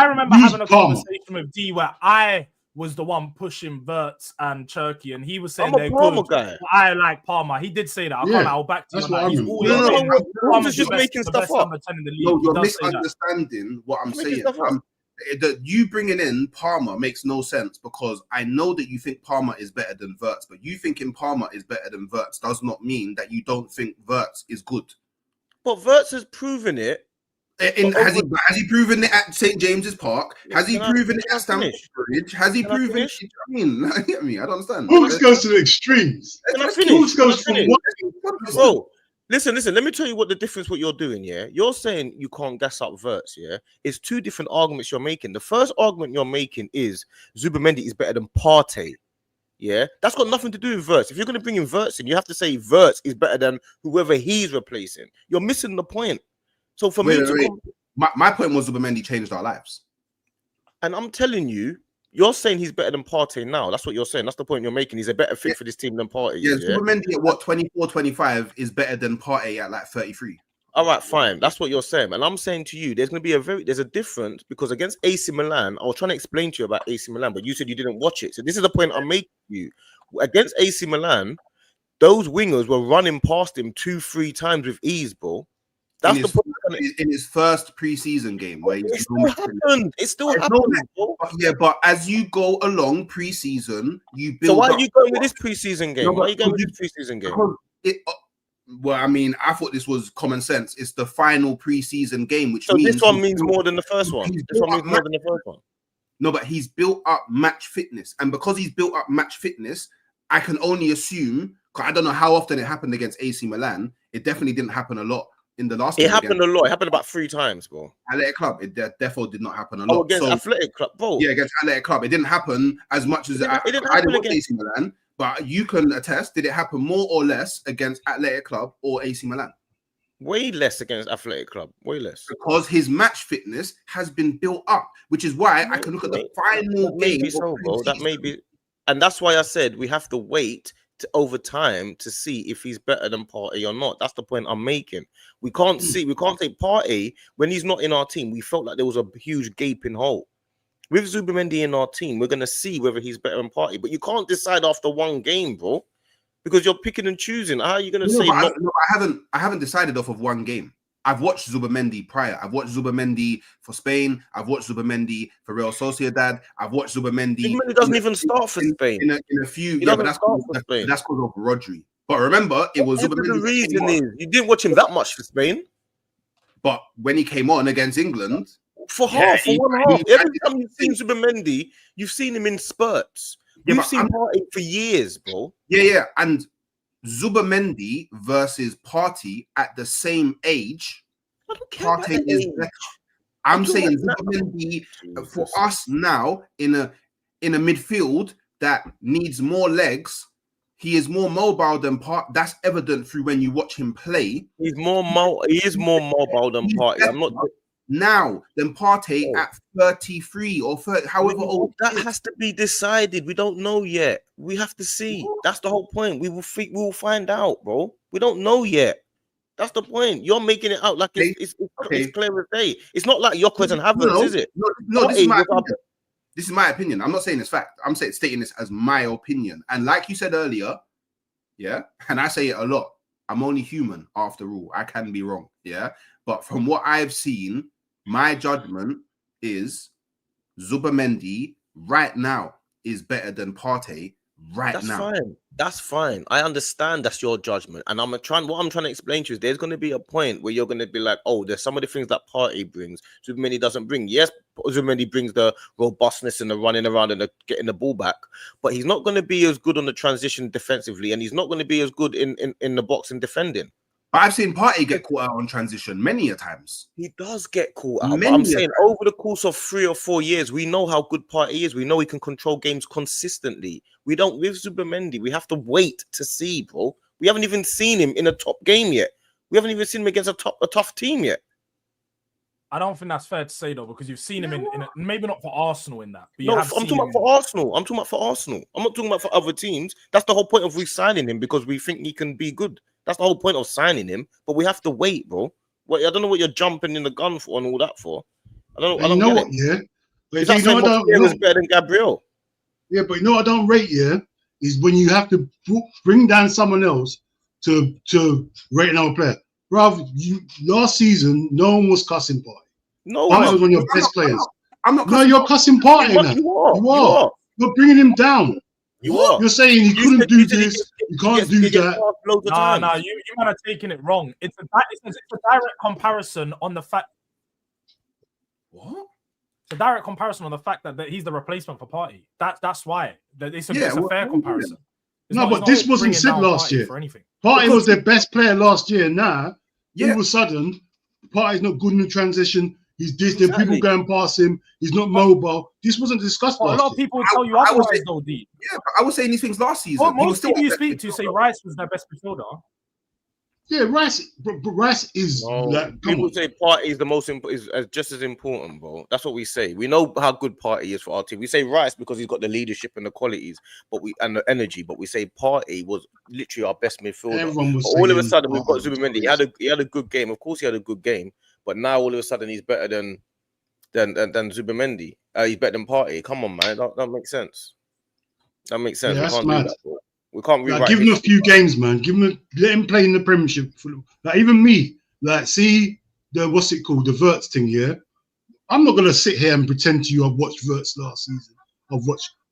remember having a conversation with D where I was the one pushing Verts and Turkey, and he was saying they're good. Guy. I like Palmer. He did say that. I can't hold back to you. He's just making stuff up. No, you're misunderstanding what I'm saying. That you bringing in Palmer makes no sense because I know that you think Palmer is better than Verts, but you thinking Palmer is better than Verts does not mean that you don't think Verts is good. But Verts has proven it. Has he proven it at St. James's Park? Has he proven it at Stamford Bridge? Has he proven it? I mean, I don't understand. Hooks goes to the extremes. Hooks goes from one. Bro, listen. Let me tell you what the difference. What you're doing, yeah. You're saying you can't gas up Verts, yeah. It's two different arguments you're making. The first argument you're making is Zubimendi is better than Partey. Yeah, that's got nothing to do with Verts. If you're going to bring in Verts in, you have to say Verts is better than whoever he's replacing. You're missing the point. So for me, my point was Zubimendi changed our lives. And I'm telling you, you're saying he's better than Partey now. That's what you're saying. That's the point you're making. He's a better fit for this team than Partey. Yeah, Zubimendi at what 24, 25 is better than Partey at like 33. All right, fine. That's what you're saying. And I'm saying to you, there's going to be there's a difference, because against AC Milan, I was trying to explain to you about AC Milan, but you said you didn't watch it. So this is the point I'm making to you. Against AC Milan, those wingers were running past him 2-3 times with ease, bro. That's the point. In his first preseason game, where it still happened. It still happened. Yeah, but as you go along preseason, you build. So why are you going with this preseason game? Why are you going with this preseason game? Well, I mean, I thought this was common sense. It's the final preseason game, which so means this one means more than the first one. This one means more than the first one. No, but he's built up match fitness, and because he's built up match fitness, I can only assume. Cause I don't know how often it happened against AC Milan. It definitely didn't happen a lot in the last. It happened a lot. It happened about 3 times, bro. Athletic Club, it definitely did not happen a lot. Oh, against Athletic Club, bro. Yeah, against Athletic Club, it didn't happen as much as I didn't watch AC Milan. But you can attest, did it happen more or less against Athletic Club or AC Milan? Way less against Athletic Club. Way less. Because his match fitness has been built up, which is why I can look at the final game. Maybe so, bro. That may be. And that's why I said we have to wait over time to see if he's better than Partey or not. That's the point I'm making. We can't take Partey when he's not in our team. We felt like there was a huge gaping hole. With Zubimendi in our team, we're going to see whether he's better than Partey. But you can't decide after one game, bro, because you're picking and choosing. How are you going to say? I haven't decided off of one game. I've watched Zubimendi prior. I've watched Zubimendi for Spain. I've watched Zubimendi for Real Sociedad. I've watched Zubimendi. Zubimendi doesn't even start for Spain. In a few, yeah, but that's because of Rodri. But remember, it was Zubimendi. The reason is you didn't watch him that much for Spain. But when he came on against England, for one half, every time you've seen Zubimendi, you've seen him in spurts. You've seen Partey for years, bro. Yeah, and Zubimendi versus Partey at the same age. I don't care Partey is better. I'm saying Zubimendi for us now in a midfield that needs more legs. He is more mobile than Partey. That's evident through when you watch him play. He is more mobile than Partey. I'm not now than Partey at 33 or 30, however old. That has to be decided. We don't know yet. We have to see. That's the whole point. We will find out, bro. We don't know yet. That's the point. You're making it out like it's clear as day. It's not like Jokkers and Havertz, is it? No, this is my opinion. I'm not saying it's fact. I'm stating this as my opinion. And like you said earlier, yeah, and I say it a lot, I'm only human after all. I can be wrong, yeah? But from what I've seen, my judgment is Zubimendi right now is better than Partey right now. Fine. That's fine. I understand that's your judgment. And what I'm trying to explain to you is there's going to be a point where you're going to be like, oh, there's some of the things that Partey brings, Zubimendi doesn't bring. Yes, Zubimendi brings the robustness and the running around and the getting the ball back, but he's not going to be as good on the transition defensively, and he's not going to be as good in the box and defending. But I've seen Partey get caught out on transition many a times. He does get caught out. But I'm saying over the course of 3 or 4 years, we know how good Partey is. We know he can control games consistently. We don't with Zubimendi. We have to wait to see, bro. We haven't even seen him in a top game yet. We haven't even seen him against a tough team yet. I don't think that's fair to say though, because you've seen him in maybe not for Arsenal in that. But no, I'm talking about for Arsenal. I'm talking about for Arsenal. I'm not talking about for other teams. That's the whole point of re-signing him, because we think he can be good. That's the whole point of signing him. But we have to wait, bro. I don't know what you're jumping in the gun for and all that for. I don't know what, yeah. But you know what was better than Gabriel. Yeah, but you know what I don't rate, yeah, is when you have to bring down someone else to rate another player. Bruv, last season, no one was cussing Partey. No, Partey was one of your best players. I'm not. No, you're cussing Partey now. You are. You're bringing him down. You're saying he couldn't do this. You can't do that. No, you might have taken it wrong. It's a direct comparison on the fact. What? It's a direct comparison on the fact that he's the replacement for Partey. That's why. It's a fair comparison. But this wasn't said last year. Partey was their best player last year. Now, all of a sudden, Partey's not good in the transition. He's this. There are people going past him. He's not mobile. This wasn't discussed last year. A lot of people would tell you otherwise, though, D. Yeah, but I was saying these things last season. Well, most people you speak to say Rice was their best midfielder. Yeah, Rice, but Rice is No, like, people say Partey is the most is just as important, bro. That's what we say. We know how good Partey is for our team. We say Rice because he's got the leadership and the qualities, and the energy. But we say Partey was literally our best midfielder. everyone was But all of a saying, sudden, we've got Zubimendi. He had a good game. Of course, he had a good game. But now all of a sudden, he's better than Zubimendi. He's better than Partey. Come on, man. That makes sense. That makes sense. Yeah, We that's can't mad. do that, bro. We can't rewrite. Like, give him a history, few bro. games, man. Let him play in the Premiership. Like, even me, like, see the what's it called, the Verts thing. Yeah, I'm not gonna sit here and pretend to you I've watched Verts last season.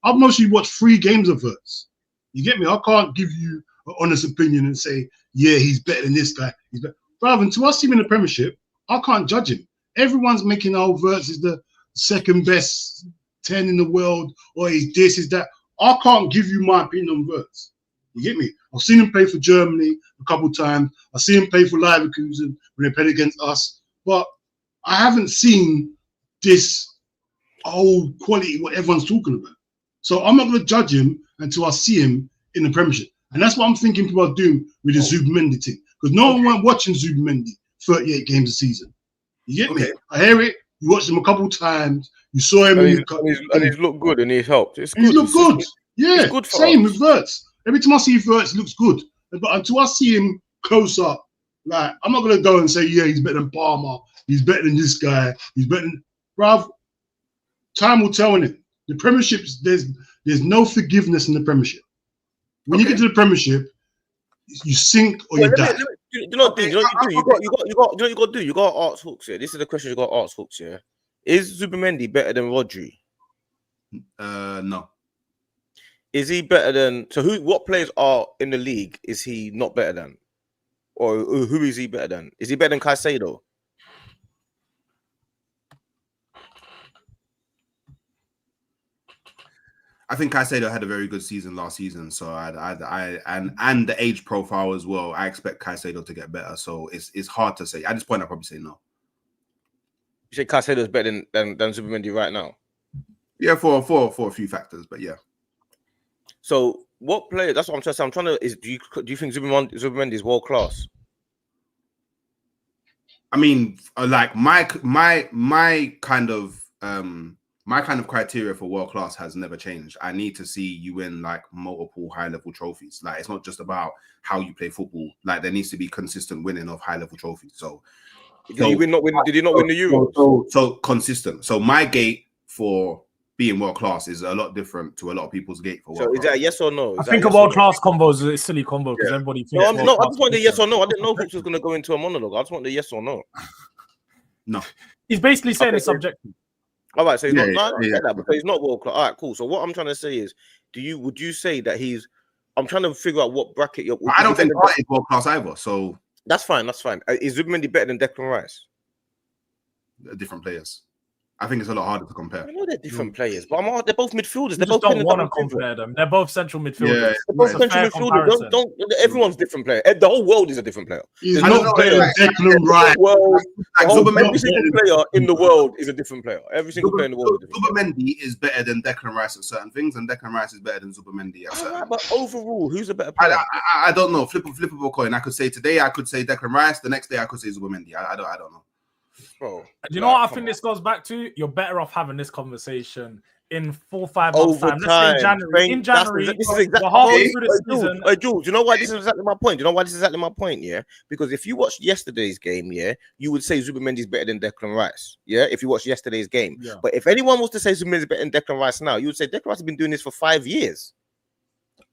I've mostly watched 3 games of Verts. You get me? I can't give you an honest opinion and say, yeah, he's better than this guy. He's better. Rather than to us team in the Premiership, I can't judge him. Everyone's making our Verts is the second best 10 in the world, or he's this, is that. I can't give you my opinion on Verts. You get me? I've seen him play for Germany a couple of times. I've seen him play for Leverkusen when they played against us. But I haven't seen this old quality what everyone's talking about. So I'm not going to judge him until I see him in the Premiership. And that's what I'm thinking people are doing with the Zubimendi thing. Because no one went watching Zubimendi 38 games a season. You get me? I hear it. You watched him a couple of times. You saw him. And he's looked good and he's helped. It's good. He's looked good. Yeah, good for same us. with Verts. Every time I see Verts, he looks good. But until I see him close up, like, I'm not going to go and say, yeah, he's better than Palmer. He's better than this guy. He's better than... Bruv, time will tell in it. The Premiership, there's no forgiveness in the Premiership. When you get to the Premiership, you sink or you die. You know what you got to do? You got to ask Hooks here. This is the question you got to ask Hooks here. Is Zubimendi better than Rodri? No. Is he better than... So what players are in the league is he not better than? Or who is he better than? Is he better than Caicedo? I think Caicedo had a very good season last season, so and the age profile as well. I expect Caicedo to get better, so it's hard to say. At this point, I'd probably say no. You say Caicedo is better than Zubimendi right now? Yeah, for a few factors, but yeah. So what player? That's what I'm trying to say. I'm trying to. Do you think Zubimendi is world class? I mean, like my kind of criteria for world class has never changed. I need to see you win like multiple high level trophies. Like, it's not just about how you play football. Like, there needs to be consistent winning of high level trophies. So did he not win the Euros? So consistent. So my gate for being world class is a lot different to a lot of people's gate for world class. So is that a yes or no? I think a world class combo is a silly combo because everybody thinks. No, I just want the yes or no. I didn't know Hooks was going to go into a monologue. I just want the yes or no. No. He's basically saying it's subjective. All right, so he's because he's not world class. All right, cool. So what I'm trying to say is, would you say that he's? I'm trying to figure out what bracket you're. I don't think Partey is world class either. So that's fine. That's fine. Is Zubimendi better than Declan Rice? Different players. I think it's a lot harder to compare. I know they're different players, but they're both midfielders. They both don't want to compare them. They're both central midfielders. Yeah, they're both central midfielders. Everyone's different player. The whole world is a different player. He's not better than Declan Rice. Every single player in the world is a different player. Every single player in the world. Zubimendi is better than Declan Rice at certain things, and Declan Rice is better than Zubimendi at certain. But overall, who's a better player? I don't know. Flip a coin. I could say today, I could say Declan Rice. The next day, I could say Zubimendi. I don't know. Bro, do you know what I think this goes back to? You're better off having this conversation in 4-5 months time. Let's say in January. This is exactly halfway through the season. Jules, you know why this is exactly my point? Yeah, because if you watched yesterday's game, yeah, you would say Zubimendi is better than Declan Rice. Yeah, if you watched yesterday's game. Yeah. But if anyone was to say Zubimendi is better than Declan Rice now, you would say Declan Rice has been doing this for 5 years.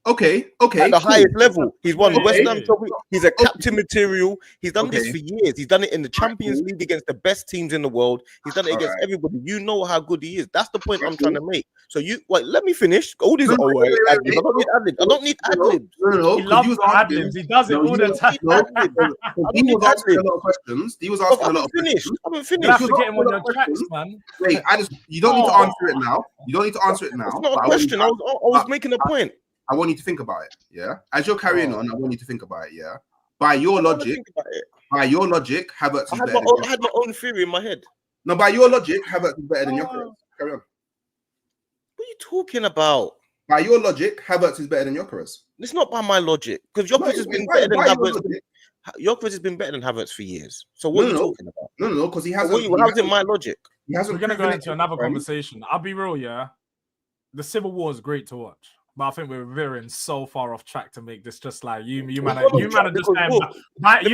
Okay. At the highest level, he's won the West Ham Trophy. He's a captain material. He's done this for years. He's done it in the Champions League against the best teams in the world. He's done it against everybody. You know how good he is. That's the point I'm trying to make. So let me finish. All these ad-libs. I don't need ad-libs. He loves ad-libs. He does it all the time. He was asking a lot of questions. I haven't finished. You have to get him on your tracks, man. Wait, you don't need to answer it now. It's not a question. I was making a point. I want you to think about it, yeah? As you're carrying on, I want you to think about it, yeah? By your logic, Havertz is better. I had my own theory in my head. No, by your logic, Havertz is better than Gyökeres. Carry on. What are you talking about? By your logic, Havertz is better than Gyökeres. It's not by my logic, because Gyökeres has been better than Havertz. Gyökeres has been better than Havertz for years. So what are you talking about? No, because he hasn't. How's it my logic? He hasn't. We're gonna go into another friend. conversation. I'll be real, yeah. The Civil War is great to watch, but I think we're veering so far off track to make this just like you man are just you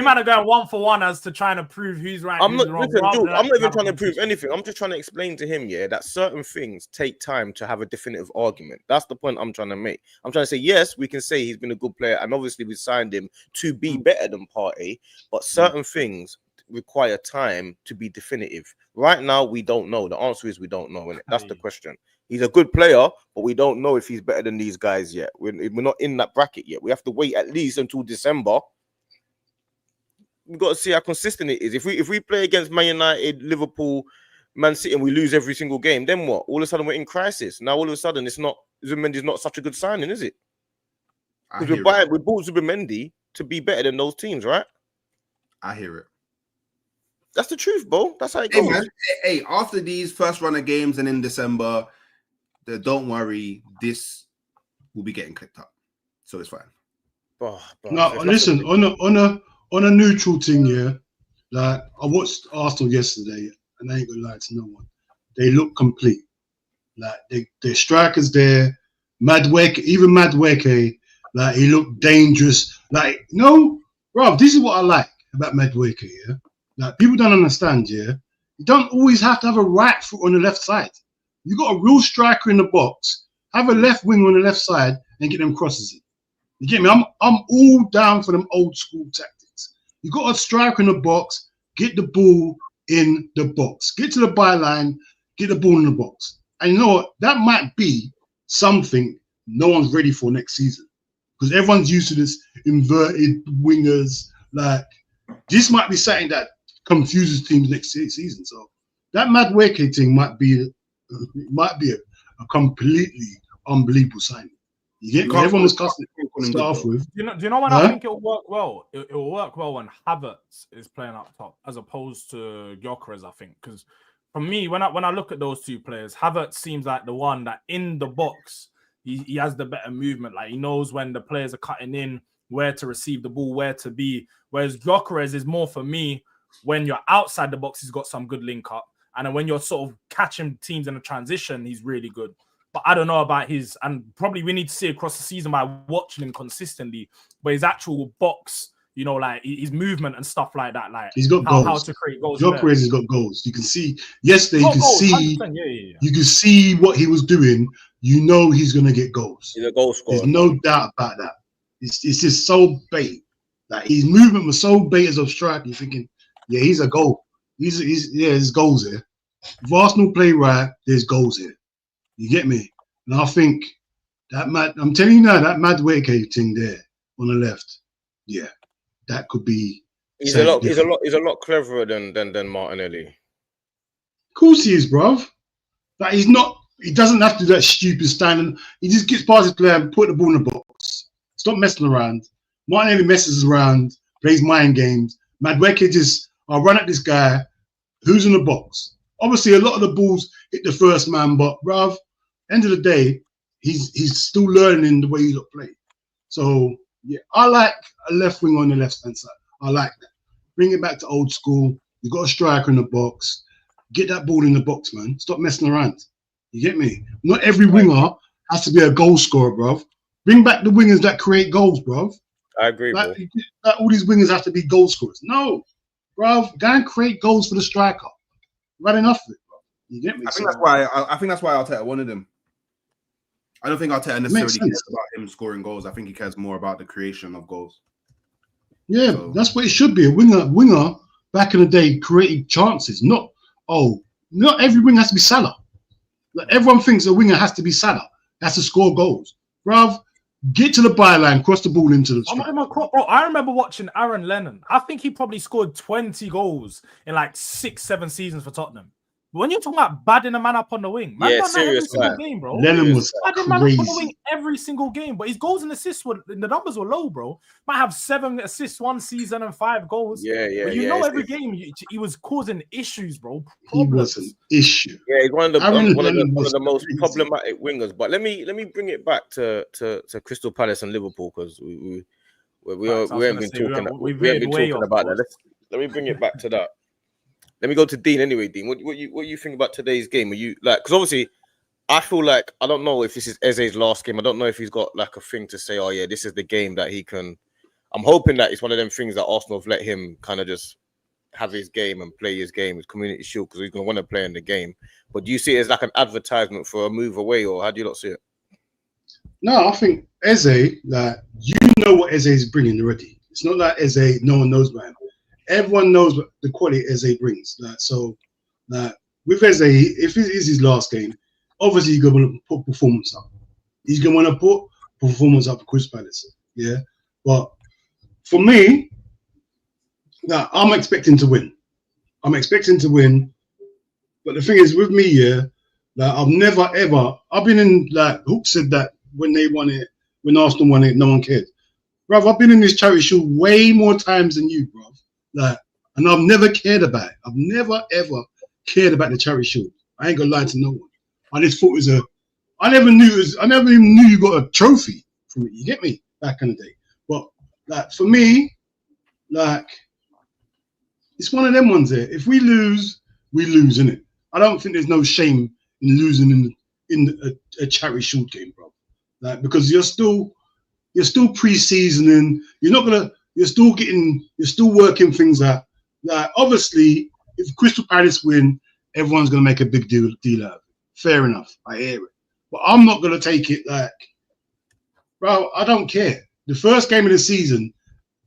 man are going 1 for 1 as to trying to prove who's right. I'm who's not. wrong, Listen, dude, I'm not even trying to conversation. prove anything. I'm just trying to explain to him, yeah, that certain things take time to have a definitive argument. That's the point I'm trying to make. I'm trying to say, yes, we can say he's been a good player, and obviously we signed him to be better than Partey, but certain things require time to be definitive. Right now, we don't know. The answer is we don't know, and that's the question. He's a good player, but we don't know if he's better than these guys yet. We're not in that bracket yet. We have to wait at least until December. We've got to see how consistent it is. If we play against Man United, Liverpool, Man City, and we lose every single game, then what? All of a sudden we're in crisis. Now all of a sudden it's not Zubimendi's not such a good signing, is it? Because we bought Zubimendi to be better than those teams, right? I hear it. That's the truth, bro. That's how it goes. Man. Hey, after these first run of games and in December, don't worry, this will be getting clicked up, so it's fine. No, listen, on a neutral thing, yeah. Like I watched Arsenal yesterday, and I ain't gonna lie to no one. They look complete. Like their strikers there, Madueke, like he looked dangerous. Like no, bro, this is what I like about Madueke, yeah. Like people don't understand, yeah. You don't always have to have a right foot on the left side. You got a real striker in the box, have a left wing on the left side, and get them crosses in. You get me? I'm all down for them old school tactics. You got a striker in the box, get the ball in the box. Get to the byline, get the ball in the box. And you know what? That might be something no one's ready for next season. Because everyone's used to this inverted wingers. Like, this might be something that confuses teams next season. So that Madueke thing might be a completely unbelievable signing. You get me? Everyone was custom to start off with. Do you know when I think it'll work well? It'll work well when Havertz is playing up top as opposed to Gyökeres, I think. Because for me, when I look at those two players, Havertz seems like the one that in the box, he has the better movement. Like he knows when the players are cutting in, where to receive the ball, where to be. Whereas Gyökeres is more for me when you're outside the box, he's got some good link up. And then when you're sort of catching teams in a transition, he's really good. But I don't know about his, and probably we need to see across the season by watching him consistently, but his actual box, you know, like his movement and stuff like that. Like he's got goals. How to create goals. Gyökeres has got goals. You can see yesterday. You You can see what he was doing. You know he's gonna get goals. He's a goal scorer. There's no doubt about that. It's just so bait. Like his movement was so bait as a striker. You're thinking, yeah, he's a goal. There's goals here. If Arsenal play right, there's goals here. You get me? And I think I'm telling you now, that Madueke thing there on the left, yeah, that could be. He's a lot cleverer than Martinelli. Of course he is, bruv. Like he's not. He doesn't have to do that stupid standing. He just gets past his player and put the ball in the box. Stop messing around. Martinelli messes around, plays mind games. Madueke just, I'll run at this guy. Who's in the box? Obviously, a lot of the balls hit the first man, but bruv, end of the day, he's still learning the way you look play. So yeah, I like a left wing on the left hand side. I like that. Bring it back to old school. You got a striker in the box. Get that ball in the box, man. Stop messing around. You get me? Not every winger has to be a goal scorer, bruv. Bring back the wingers that create goals, bruv. I agree, bro. Like all these wingers have to be goal scorers. No, bruv. Go and create goals for the striker. Right enough of it, bro. You get me? I think that's why Arteta wanted him. I don't think Arteta necessarily cares about him scoring goals. I think he cares more about the creation of goals. Yeah, so that's what it should be. A winger back in the day creating chances. Not every winger has to be Salah. Like everyone thinks a winger has to be Salah. Has to score goals. Bruv, get to the byline, cross the ball into the bro, I remember watching Aaron Lennon. I think he probably scored 20 goals in like 6-7 seasons for Tottenham. But when you're talking about badding a man up on the wing, man, done that every single game, bro. Lennon was badding man up on the wing every single game, but his goals and assists the numbers were low, bro. Might have 7 assists one season and 5 goals. But you know, every game he was causing issues, bro. Problems. He was an issue. Yeah, he's one of the most problematic wingers. But let me bring it back to Crystal Palace and Liverpool, because we We haven't been talking. We haven't been talking about that. Let me bring it back to that. Let me go to Dean anyway. Dean, what you think about today's game? Are you like, because obviously I feel like, I don't know if this is Eze's last game. I don't know if he's got like a thing to say, oh yeah, this is the game that he can. I'm hoping that it's one of them things that Arsenal have let him kind of just have his game and play his game with Community Shield, because he's going to want to play in the game. But do you see it as like an advertisement for a move away, or how do you not see it? No, I think Eze, like, you know what Eze is bringing already. It's not like Eze, no one knows about him. Everyone knows what the quality Eze brings. Like, so, like, with Eze, if it is his last game, obviously he's going to want to put performance up. He's going to want to put performance up for Crystal Palace. Yeah, but for me, now I'm expecting to win. I'm expecting to win. But the thing is, with me, yeah, like, I've never ever. I've been in, like Hook said that when they won it, when Arsenal won it, no one cared. Bruv, I've been in this charity shield way more times than you, bruv. Like, and I've never cared about it. I've never ever cared about the charity shield. I ain't gonna lie to no one. I just thought it was I never even knew you got a trophy from it. You get me? Back in the day. But like, for me, like, it's one of them ones there. If we lose, we lose, innit? I don't think there's no shame in losing in a charity shield game, bro. Like, because you're still pre-seasoning. You're still working things out. Like, obviously, if Crystal Palace win, everyone's gonna make a big deal out of it. Fair enough, I hear it. But I'm not gonna take it like, bro, I don't care. The first game of the season,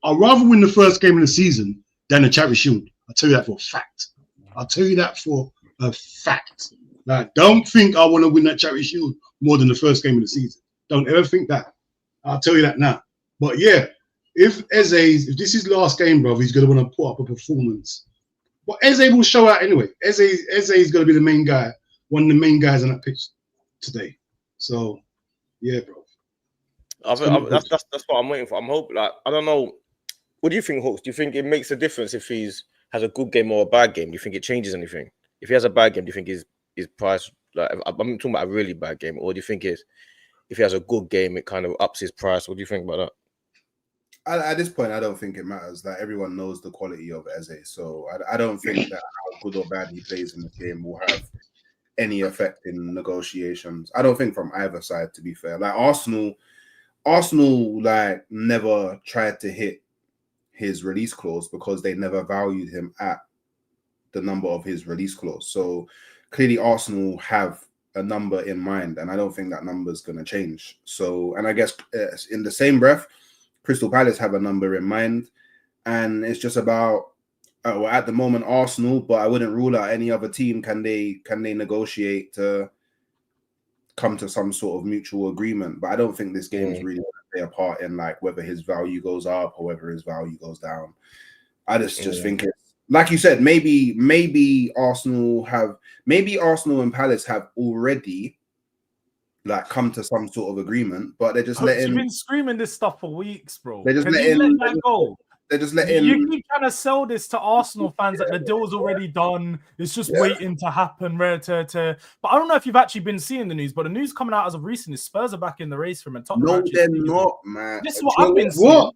I'd rather win the first game of the season than the charity shield. I'll tell you that for a fact. I'll tell you that for a fact. Like, don't think I want to win that charity shield more than the first game of the season. Don't ever think that. I'll tell you that now. But yeah, if this is his last game, bro, he's going to want to put up a performance. But Eze will show out anyway. Eze is going to be the main guy, one of the main guys on that pitch today. So, yeah, bro. That's what I'm waiting for. I'm hoping, like, I don't know. What do you think, Hawks? Do you think it makes a difference if he's has a good game or a bad game? Do you think it changes anything? If he has a bad game, do you think his price, like, I'm talking about a really bad game, or do you think if he has a good game, it kind of ups his price? What do you think about that? At this point, I don't think it matters. That everyone knows the quality of Eze, so I don't think that how good or bad he plays in the game will have any effect in negotiations. I don't think from either side, to be fair. Like, Arsenal like never tried to hit his release clause because they never valued him at the number of his release clause. So clearly Arsenal have a number in mind, and I don't think that number is going to change. So, and I guess in the same breath, Crystal Palace have a number in mind, and it's just about at the moment Arsenal, but I wouldn't rule out any other team. Can they negotiate to come to some sort of mutual agreement? But I don't think this game is really going to play a part in like whether his value goes up or whether his value goes down. I just think it's like you said, maybe Arsenal and Palace have already like come to some sort of agreement, but they're just letting. You've been screaming this stuff for weeks, bro. They're just letting that go. They're just letting. You keep trying to sell this to Arsenal fans that the deal's already done. It's just waiting to happen. But I don't know if you've actually been seeing the news, but the news coming out as of recent is Spurs are back in the race for him. And Tottenham. No, they're not, man. This is what I've been seeing. What?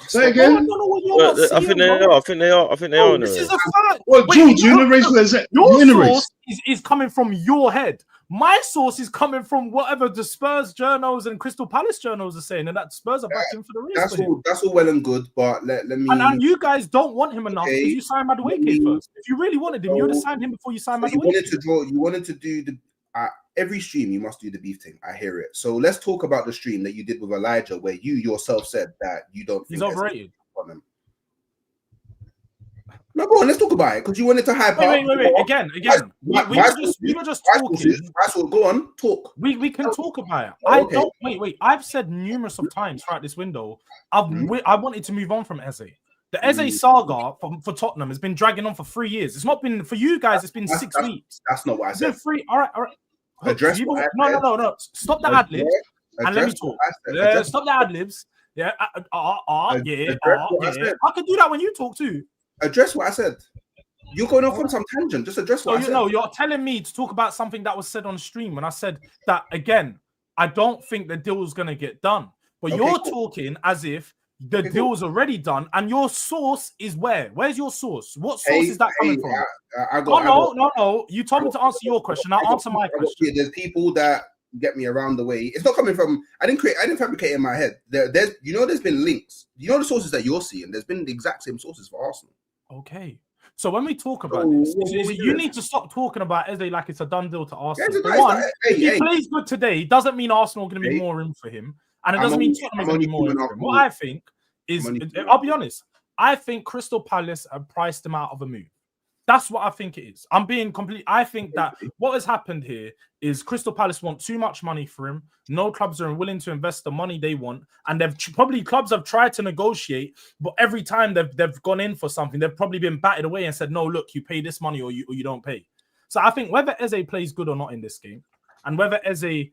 Say again. I don't know what you're seeing, I think they are. I think they are. This is a fact. Well, George, you're in the race. What is it? Your source is coming from your head. My source is coming from whatever the Spurs journals and Crystal Palace journals are saying, and that Spurs are back in for the race. That's all well and good, but let me. And you guys don't want him enough because you signed Madueke first. If you really wanted him, you would have signed him before you signed Madueke. You wanted to do the every stream. You must do the beef thing. I hear it. So let's talk about the stream that you did with Elijah, where you yourself said that you don't think he's overrated. No, go on, let's talk about it because you wanted to hype up. Wait. Again. We were just talking. Go on, talk. We can talk about it. Okay. Wait. I've said numerous of times throughout this window, I wanted to move on from Eze. The Eze saga for Tottenham has been dragging on for 3 years. It's not been for you guys. It's been 6 weeks. That's not what I said. It's been 3. All right. Address no. Stop the ad libs and let me talk. Stop the ad libs. Yeah. I can do that when you talk too. Address what I said. You're going off on some tangent. Just address what I said. You're telling me to talk about something that was said on stream when I said that again. I don't think the deal is going to get done. But you're talking as if the deal's already done, and your source is where? Where's your source? What source is that coming from? No. You told me to answer your question. I'll answer my question. There's people that get me around the way. It's not coming from. I didn't fabricate it in my head. There's been links. The sources that you're seeing. There's been the exact same sources for Arsenal. Okay. So when we talk about this, you need to stop talking about Eze like it's a done deal to Arsenal. If he plays good today, doesn't mean Arsenal are going to be more room for him. And it doesn't mean Tottenham is going to be more room for him. What I think is, I'll be honest, I think Crystal Palace have priced him out of a move. That's what I think it is. I'm being complete. I think that what has happened here is Crystal Palace want too much money for him. No clubs are willing to invest the money they want. And clubs have tried to negotiate, but every time they've gone in for something, they've probably been batted away and said, no, look, you pay this money or you don't pay. So I think whether Eze plays good or not in this game, and whether Eze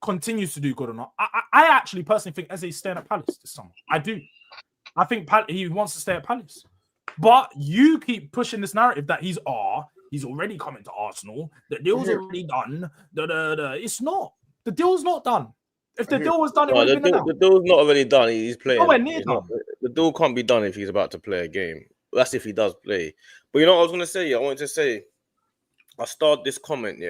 continues to do good or not, I actually personally think Eze is staying at Palace this summer. I do. I think he wants to stay at Palace. But you keep pushing this narrative that he's already coming to Arsenal. The deal's already done. It's not. The deal's not done. If the deal was done, it would have been done. The deal's not already done. He's playing. Nowhere near done. The deal can't be done if he's about to play a game. That's if he does play. But you know what I was going to say? I wanted to say, I started this comment,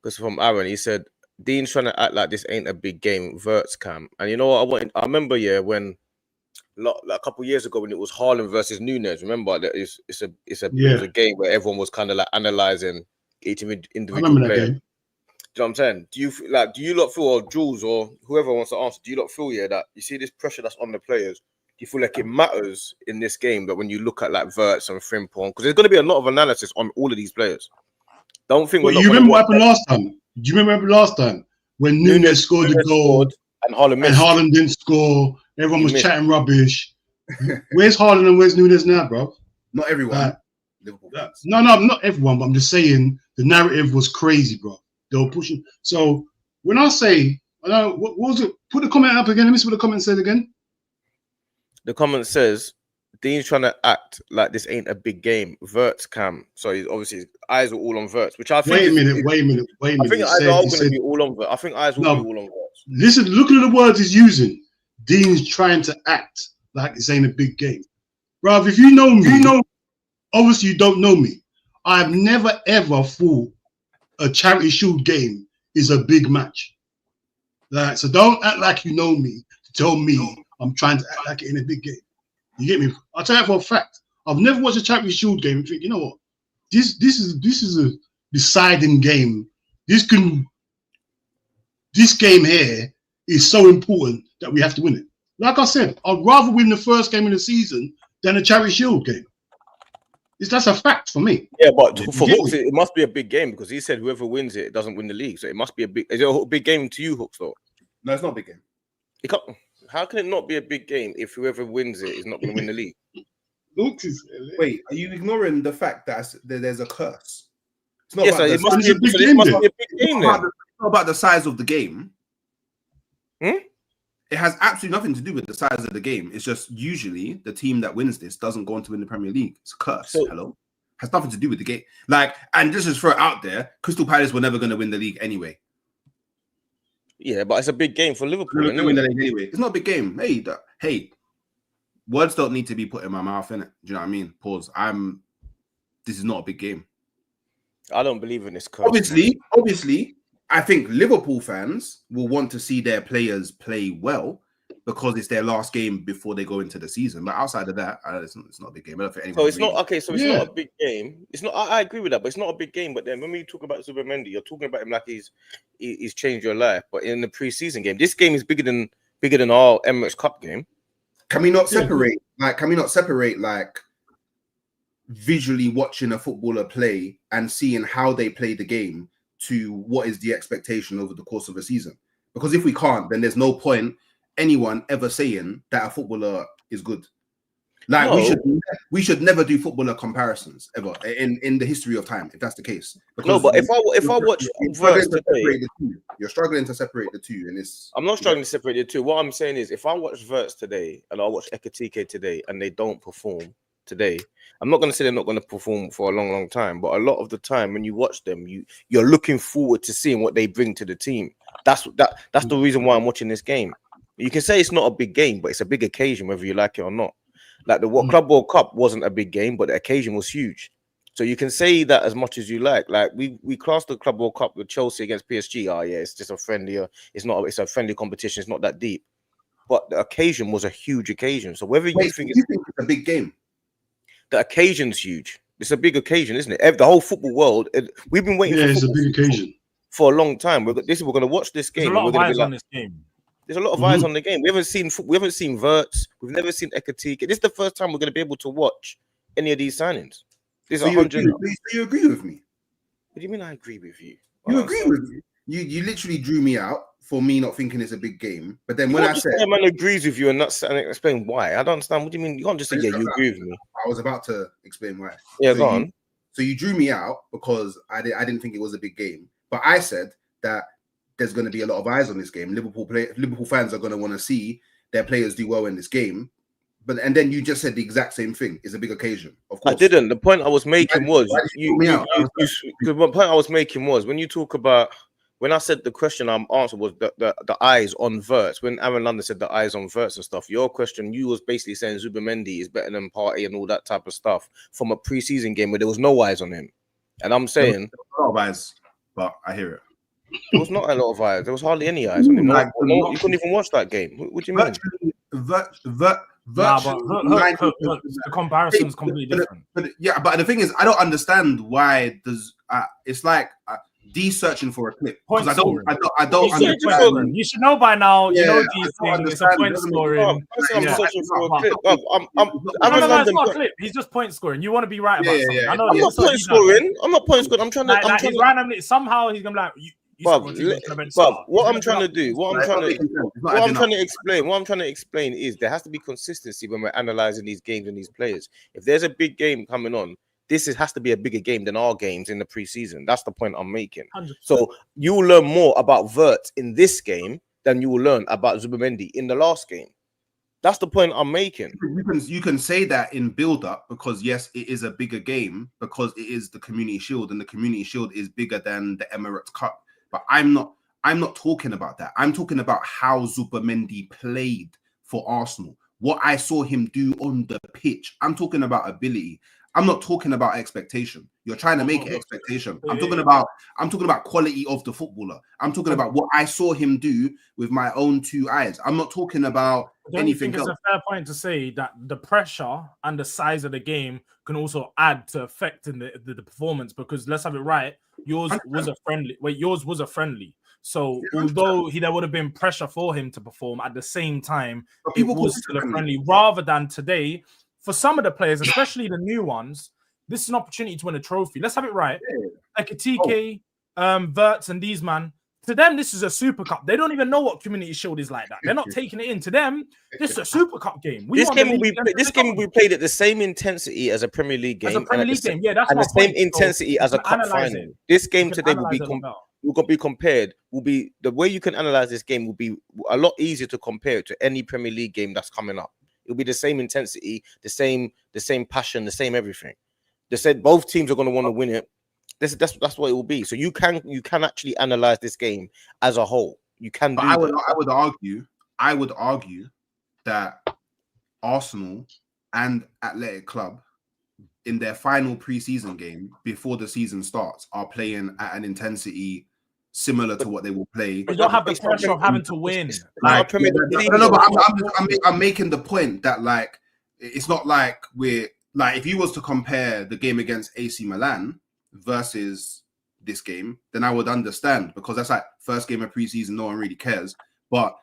because from Aaron, he said, Dean's trying to act like this ain't a big game, Verts cam. And you know what? I remember, when a couple of years ago when it was Haaland versus Nunes. Remember that it was a game where everyone was kind of like analyzing each individual player. Do you know what I'm saying? Do you lot feel, or Jules or whoever wants to answer, do you lot feel that you see this pressure that's on the players? Do you feel like it matters in this game that when you look at like Verts and Frimpong, because there's going to be a lot of analysis on all of these players. Don't think. But you remember what happened last time? Do you remember last time when Nunes scored the goal and Haaland didn't score? Everyone was chatting rubbish. Where's Haaland and where's Nunes now, bro? Not everyone. No, not everyone. But I'm just saying the narrative was crazy, bro. They were pushing. So when I say, what was it? Put the comment up again. Let me see what the comment said again. The comment says, Dean's trying to act like this ain't a big game. Verts cam. So he's obviously his eyes are all on Verts, which I think. Wait a minute. I think eyes are going to be all on Verts. I think eyes will be all on Verts. Listen, look at the words he's using. Dean's trying to act like this ain't a big game. Bruv, if you know me, obviously you don't know me. I've never ever thought a Charity Shield game is a big match. So don't act like you know me to tell me I'm trying to act like it in a big game. You get me? I'll tell you for a fact. I've never watched a Charity Shield game and think, you know what? This is a deciding game. This game here is so important that we have to win it. Like I said, I'd rather win the first game of the season than a Charity Shield game. That's a fact for me. Yeah, but for Hooks, it must be a big game because he said whoever wins it doesn't win the league. So it must be a big. Is it a big game to you, Hooks? Though? No, it's not a big game. How can it not be a big game if whoever wins it is not going to win the league? Wait, are you ignoring the fact that there's a curse? It's not it must be a big game. It's not about the size of the game. It has absolutely nothing to do with the size of the game. It's just usually the team that wins this doesn't go on to win the Premier League. It's a curse. Has nothing to do with the game. And just as throw it out there, Crystal Palace were never going to win the league anyway. Yeah, but it's a big game for Liverpool. Anyway. It's not a big game. Hey, words don't need to be put in my mouth, innit? Do you know what I mean? Pause. This is not a big game. I don't believe in this curse. Obviously, I think Liverpool fans will want to see their players play well because it's their last game before they go into the season. But outside of that, it's not a big game. I don't think anyone. So it's not okay. So it's not a big game. It's not. I agree with that, but it's not a big game. But then when we talk about Zubimendi, you're talking about him like he's changed your life. But in the preseason game, this game is bigger than our Emirates Cup game. Can we not separate? Can we not separate visually watching a footballer play and seeing how they play the game to what is the expectation over the course of a season? Because if we can't, then there's no point anyone ever saying that a footballer is good. We should never do footballer comparisons ever in the history of time, if that's the case. Because but if I watch Verts today, you're struggling to separate the two, and I'm not struggling to separate the two. What I'm saying is, if I watch Verts today and I watch Ekatike today, and they don't perform today, I'm not going to say they're not going to perform for a long, long time. But a lot of the time, when you watch them, you're looking forward to seeing what they bring to the team. That's the reason why I'm watching this game. You can say it's not a big game, but it's a big occasion, whether you like it or not. Like the Club World Cup wasn't a big game, but the occasion was huge. So you can say that as much as you like. Like we classed the Club World Cup with Chelsea against PSG. Oh yeah, it's just a friendlier. It's a friendly competition. It's not that deep. But the occasion was a huge occasion. So whether you think it's a big game, the occasion's huge. It's a big occasion, isn't it? The whole football world. We've been waiting. Yeah, it's a big occasion for a long time. We're going to watch this game. There's a lot of eyes on this game. There's a lot of eyes on the game. We haven't seen Wirtz. We've never seen Ekatike. This is the first time we're going to be able to watch any of these signings. So you agree with me? What do you mean I agree with you? You agree with me? You literally drew me out for me not thinking it's a big game. But then when I said man agrees with you and explain why, I don't understand. What do you mean? You can't just say you agree with me. I was about to explain why. Yeah, go on. So you drew me out because I didn't think it was a big game. But I said that there's going to be a lot of eyes on this game. Liverpool fans are going to want to see their players do well in this game. And then you just said the exact same thing. It's a big occasion. Of course, I didn't. The point I was making was when you talk about, when I said the question I'm answered was the eyes on Wirtz. When Aaron London said the eyes on Wirtz and stuff, your question, you was basically saying Zubimendi is better than Partey and all that type of stuff from a preseason game where there was no eyes on him. And I'm saying there was a lot of eyes, but I hear it. There was not a lot of eyes. There was hardly any eyes on him. You couldn't even watch that game. What do you mean? The comparison's completely different. But the thing is, I don't understand why it's like D searching for a clip because I don't understand. You should know by now. You know these things. It's a point scoring. It's not a clip. He's just point scoring. You want to be right about something. I know. I'm not point scoring. I'm not point scoring. I'm trying to. Randomly, somehow he's gonna be like. What I'm trying to explain is there has to be consistency when we're analyzing these games and these players. If there's a big game coming on, has to be a bigger game than our games in the preseason. That's the point I'm making. 100%. So you will learn more about Wirtz in this game than you will learn about Zubimendi in the last game. That's the point I'm making. You can say that in build-up because yes, it is a bigger game because it is the Community Shield and the Community Shield is bigger than the Emirates Cup. But I'm not talking about that. I'm talking about how Zubimendi played for Arsenal. What I saw him do on the pitch. I'm talking about ability. I'm not talking about expectation. You're trying to make it expectation. I'm talking about quality of the footballer. I'm talking about what I saw him do with my own two eyes. I'm not talking about anything else. It's a fair point to say that the pressure and the size of the game can also add to affecting the performance because let's have it right. Yours was a friendly. So although there would have been pressure for him to perform at the same time, it was still a friendly rather than today. For some of the players, especially the new ones, this is an opportunity to win a trophy. Let's have it right. Ekatike, Wirtz, and these man. To them, this is a Super Cup. They don't even know what Community Shield is like that. They're not taking it in. To them, this is a Super Cup game. This game will be played at the same intensity as a Premier League game. As a Premier League game, yeah, that's and the same intensity as a cup final. This game today will be compared. Will be the way you can analyze this game will be a lot easier to compare to any Premier League game that's coming up. It'll be the same intensity, the same passion, the same everything. They said both teams are going to want to win it. That's what it will be. So you can actually analyze this game as a whole. You can. I would argue that Arsenal and Athletic Club in their final preseason game before the season starts are playing at an intensity similar to what they will play. You don't have the pressure of having to win. But I'm making the point that like it's not like we're like if you was to compare the game against AC Milan versus this game, then I would understand because that's like first game of preseason, no one really cares. But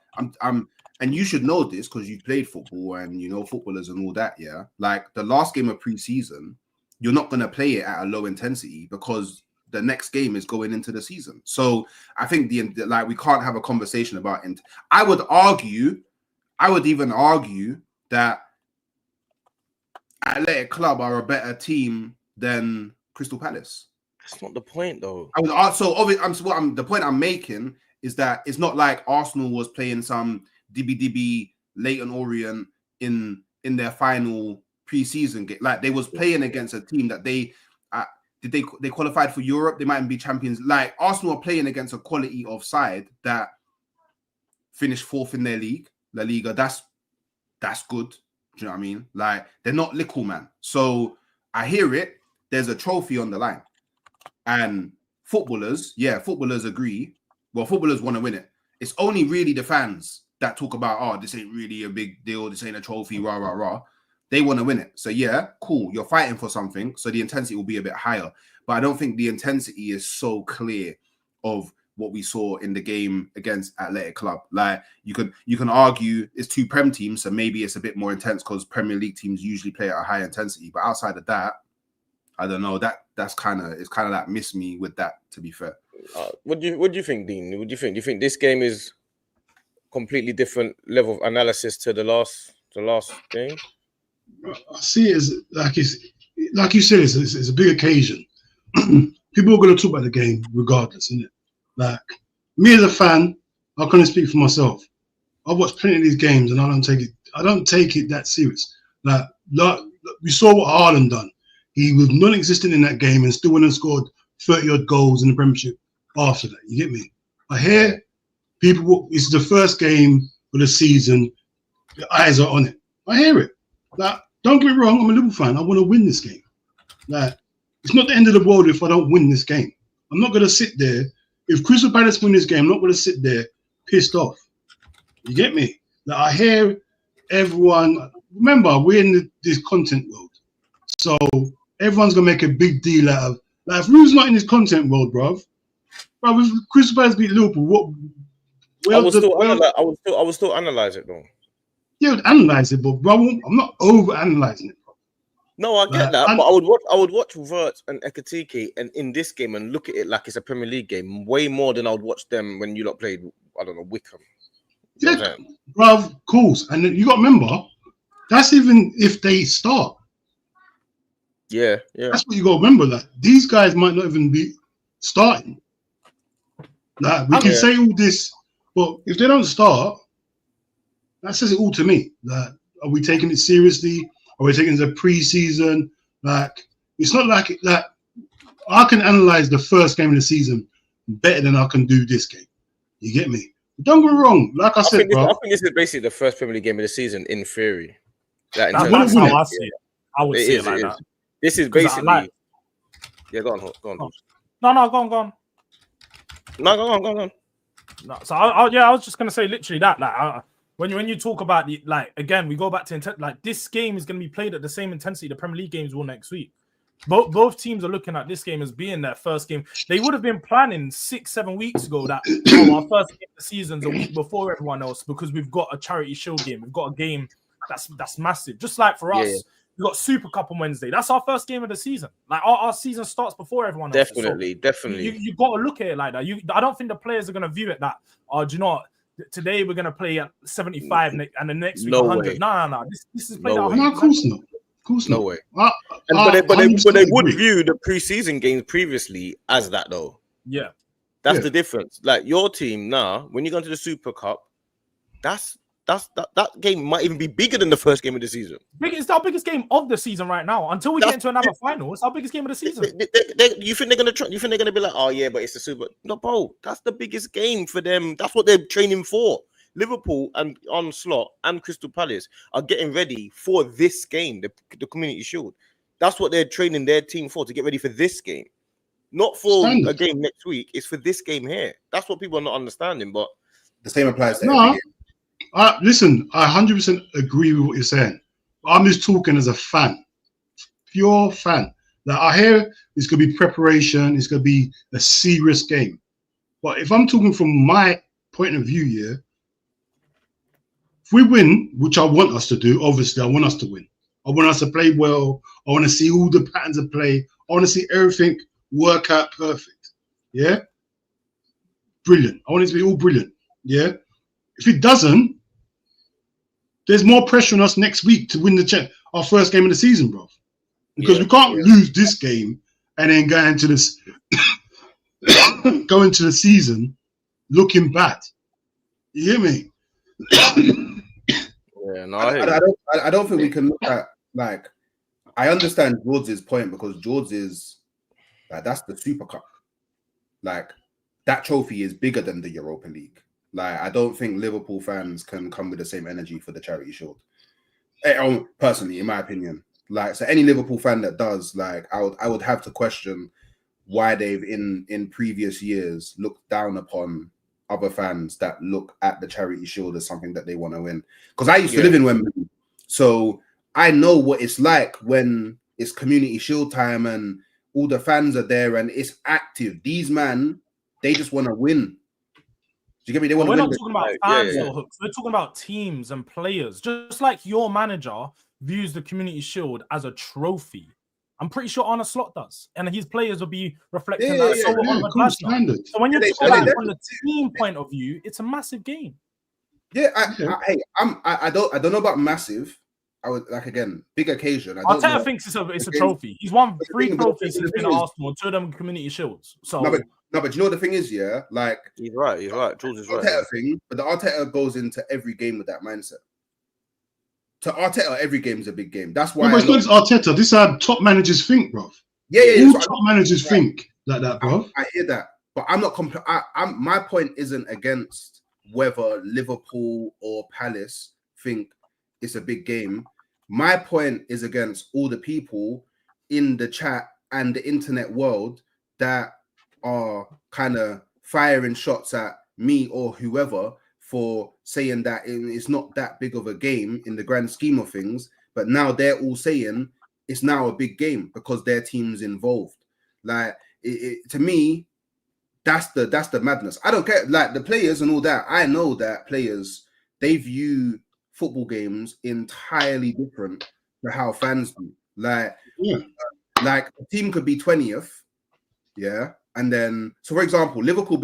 I'm and you should know this because you played football and you know footballers and all that. Yeah, like the last game of preseason, you're not gonna play it at a low intensity because the next game is going into the season. So I think we can't have a conversation about it. I would even argue that Athletic Club are a better team than Crystal Palace. That's not the point, though. The point I'm making is that it's not like Arsenal was playing some DB Leyton Orient in their final preseason game. Like they was playing against a team that they qualified for Europe. They might be champions. Like Arsenal are playing against a quality of side that finished fourth in their league. La Liga, that's good. Do you know what I mean? Like, they're not little, man. So I hear it. There's a trophy on the line. And footballers agree. Well, footballers want to win it. It's only really the fans that talk about, oh, this ain't really a big deal. This ain't a trophy, rah, rah, rah. They want to win it. So, yeah, cool. You're fighting for something. So the intensity will be a bit higher. But I don't think the intensity is so clear of what we saw in the game against Athletic Club. Like, you can argue it's two Prem teams, so maybe it's a bit more intense because Premier League teams usually play at a high intensity. But outside of that, I don't know. It's kind of like miss me with that, to be fair. What do you think, Dean? What do you think? Do you think this game is completely different level of analysis to the last game? I see it as like you said, it's a big occasion. People are going to talk about the game regardless, isn't it? Like, me as a fan, I can't speak for myself. I've watched plenty of these games and I don't take it that serious. Like we saw what Haaland done. He was non-existent in that game and still went and scored 30-odd goals in the Premiership after that. You get me? I hear people, it's the first game of the season, the eyes are on it. I hear it. Like, don't get me wrong, I'm a Liverpool fan. I want to win this game. Like, it's not the end of the world if I don't win this game. I'm not going to sit there. If Crystal Palace win this game, I'm not going to sit there pissed off. You get me? Like, I hear everyone. Remember, we're in this content world. So everyone's going to make a big deal out of, like, if Rue's not in this content world, bruv, if Crystal Palace beat Liverpool, I would still analyze it, though. Yeah, I would analyze it, but bro, I'm not over-analyzing it. No, I get that, but I would watch Vert and Ekatike and in this game and look at it like it's a Premier League game way more than I would watch them when you lot played, I don't know, Wickham. Yeah, bro, of course. And you got to remember, that's even if they start. Yeah. That's what you got to remember. Like, these guys might not even be starting. Like, we can say all this, but if they don't start, that says it all to me. Like, are we taking it seriously? Are we taking it as a pre-season? Like, it's not like I can analyze the first game of the season better than I can do this game. You get me? Don't get me wrong. Like I said, bro. I think this is basically the first Premier League game of the season in theory. That's how I see it. I would see it like that. This is basically. Yeah, go on. No, go on. No, go on. No, so I was just gonna say literally that. Like, when you talk about the, like, again, we go back to like, this game is going to be played at the same intensity the Premier League games will next week. Both teams are looking at this game as being their first game. They would have been planning 6-7 weeks ago that our first game of the season's a week before everyone else because we've got a Charity Shield game. We've got a game that's massive. Just like for us, we've got Super Cup on Wednesday. That's our first game of the season. Like, our season starts before everyone else. Definitely. You got to look at it like that. I don't think the players are going to view it that, do you know what? Today we're gonna play at 75 and the next week 100. No. This is played out. No, of course not. Of course no not. Way. But they would view the preseason games previously as that, though. Yeah, that's the difference. Like, your team now, when you go into the Super Cup, that game might even be bigger than the first game of the season. It's our biggest game of the season right now. Until we get into another final, it's our biggest game of the season. You think they're gonna try? You think they're gonna be like, oh yeah, but it's the Super? No, bro, that's the biggest game for them. That's what they're training for. Liverpool and Onslaught and Crystal Palace are getting ready for this game, the Community Shield. That's what they're training their team for, to get ready for this game, not for a game next week. It's for this game here. That's what people are not understanding. But the same applies to every game. Listen, I 100% agree with what you're saying. I'm just talking as a fan, pure fan. Like, I hear it's going to be preparation, it's going to be a serious game. But if I'm talking from my point of view, if we win, which I want us to do, obviously, I want us to win. I want us to play well. I want to see all the patterns of play. I want to see everything work out perfect. Yeah? Brilliant. I want it to be all brilliant. Yeah? If it doesn't, there's more pressure on us next week to win our first game of the season, bro. Because we can't lose this game and then go into this go into the season looking bad. You hear me? I don't think we can look at, like, I understand George's point, because George is like, that's the Super Cup. Like, that trophy is bigger than the Europa League. Like, I don't think Liverpool fans can come with the same energy for the Charity Shield. Personally, in my opinion. Like, so any Liverpool fan that does, like, I would have to question why they've in previous years looked down upon other fans that look at the Charity Shield as something that they want to win. Because I used to live in Wembley, so I know what it's like when it's Community Shield time and all the fans are there and it's active. These man, they just want to win. Do you get me? They want to win. We're not talking about fans or hooks. We're talking about teams and players. Just like your manager views the Community Shield as a trophy. I'm pretty sure Arne Slot does, and his players will be reflecting that. So when you're talking about it from the team point of view, it's a massive game. Yeah, I don't know about massive. I would like again big occasion. Arteta thinks it's a trophy. He's won 3 trophies since been at Arsenal, 2 of them Community Shields. So no, but you know the thing is, yeah, like he's right. George is right. Arteta thing, but the Arteta goes into every game with that mindset. To Arteta, every game is a big game. That's why. No, but it's not just Arteta. This is how top managers think, bro. Yeah. All top managers think like that, bro. I hear that, but I'm not. My point isn't against whether Liverpool or Palace think it's a big game. My point is against all the people in the chat and the internet world that are kind of firing shots at me or whoever for saying that it's not that big of a game in the grand scheme of things, but now they're all saying it's now a big game because their team's involved. Like to me, that's the madness. I don't care, like the players and all that. I know that players, they view football games entirely different to how fans do. Like a team could be 20th, yeah, and then so for example, Liverpool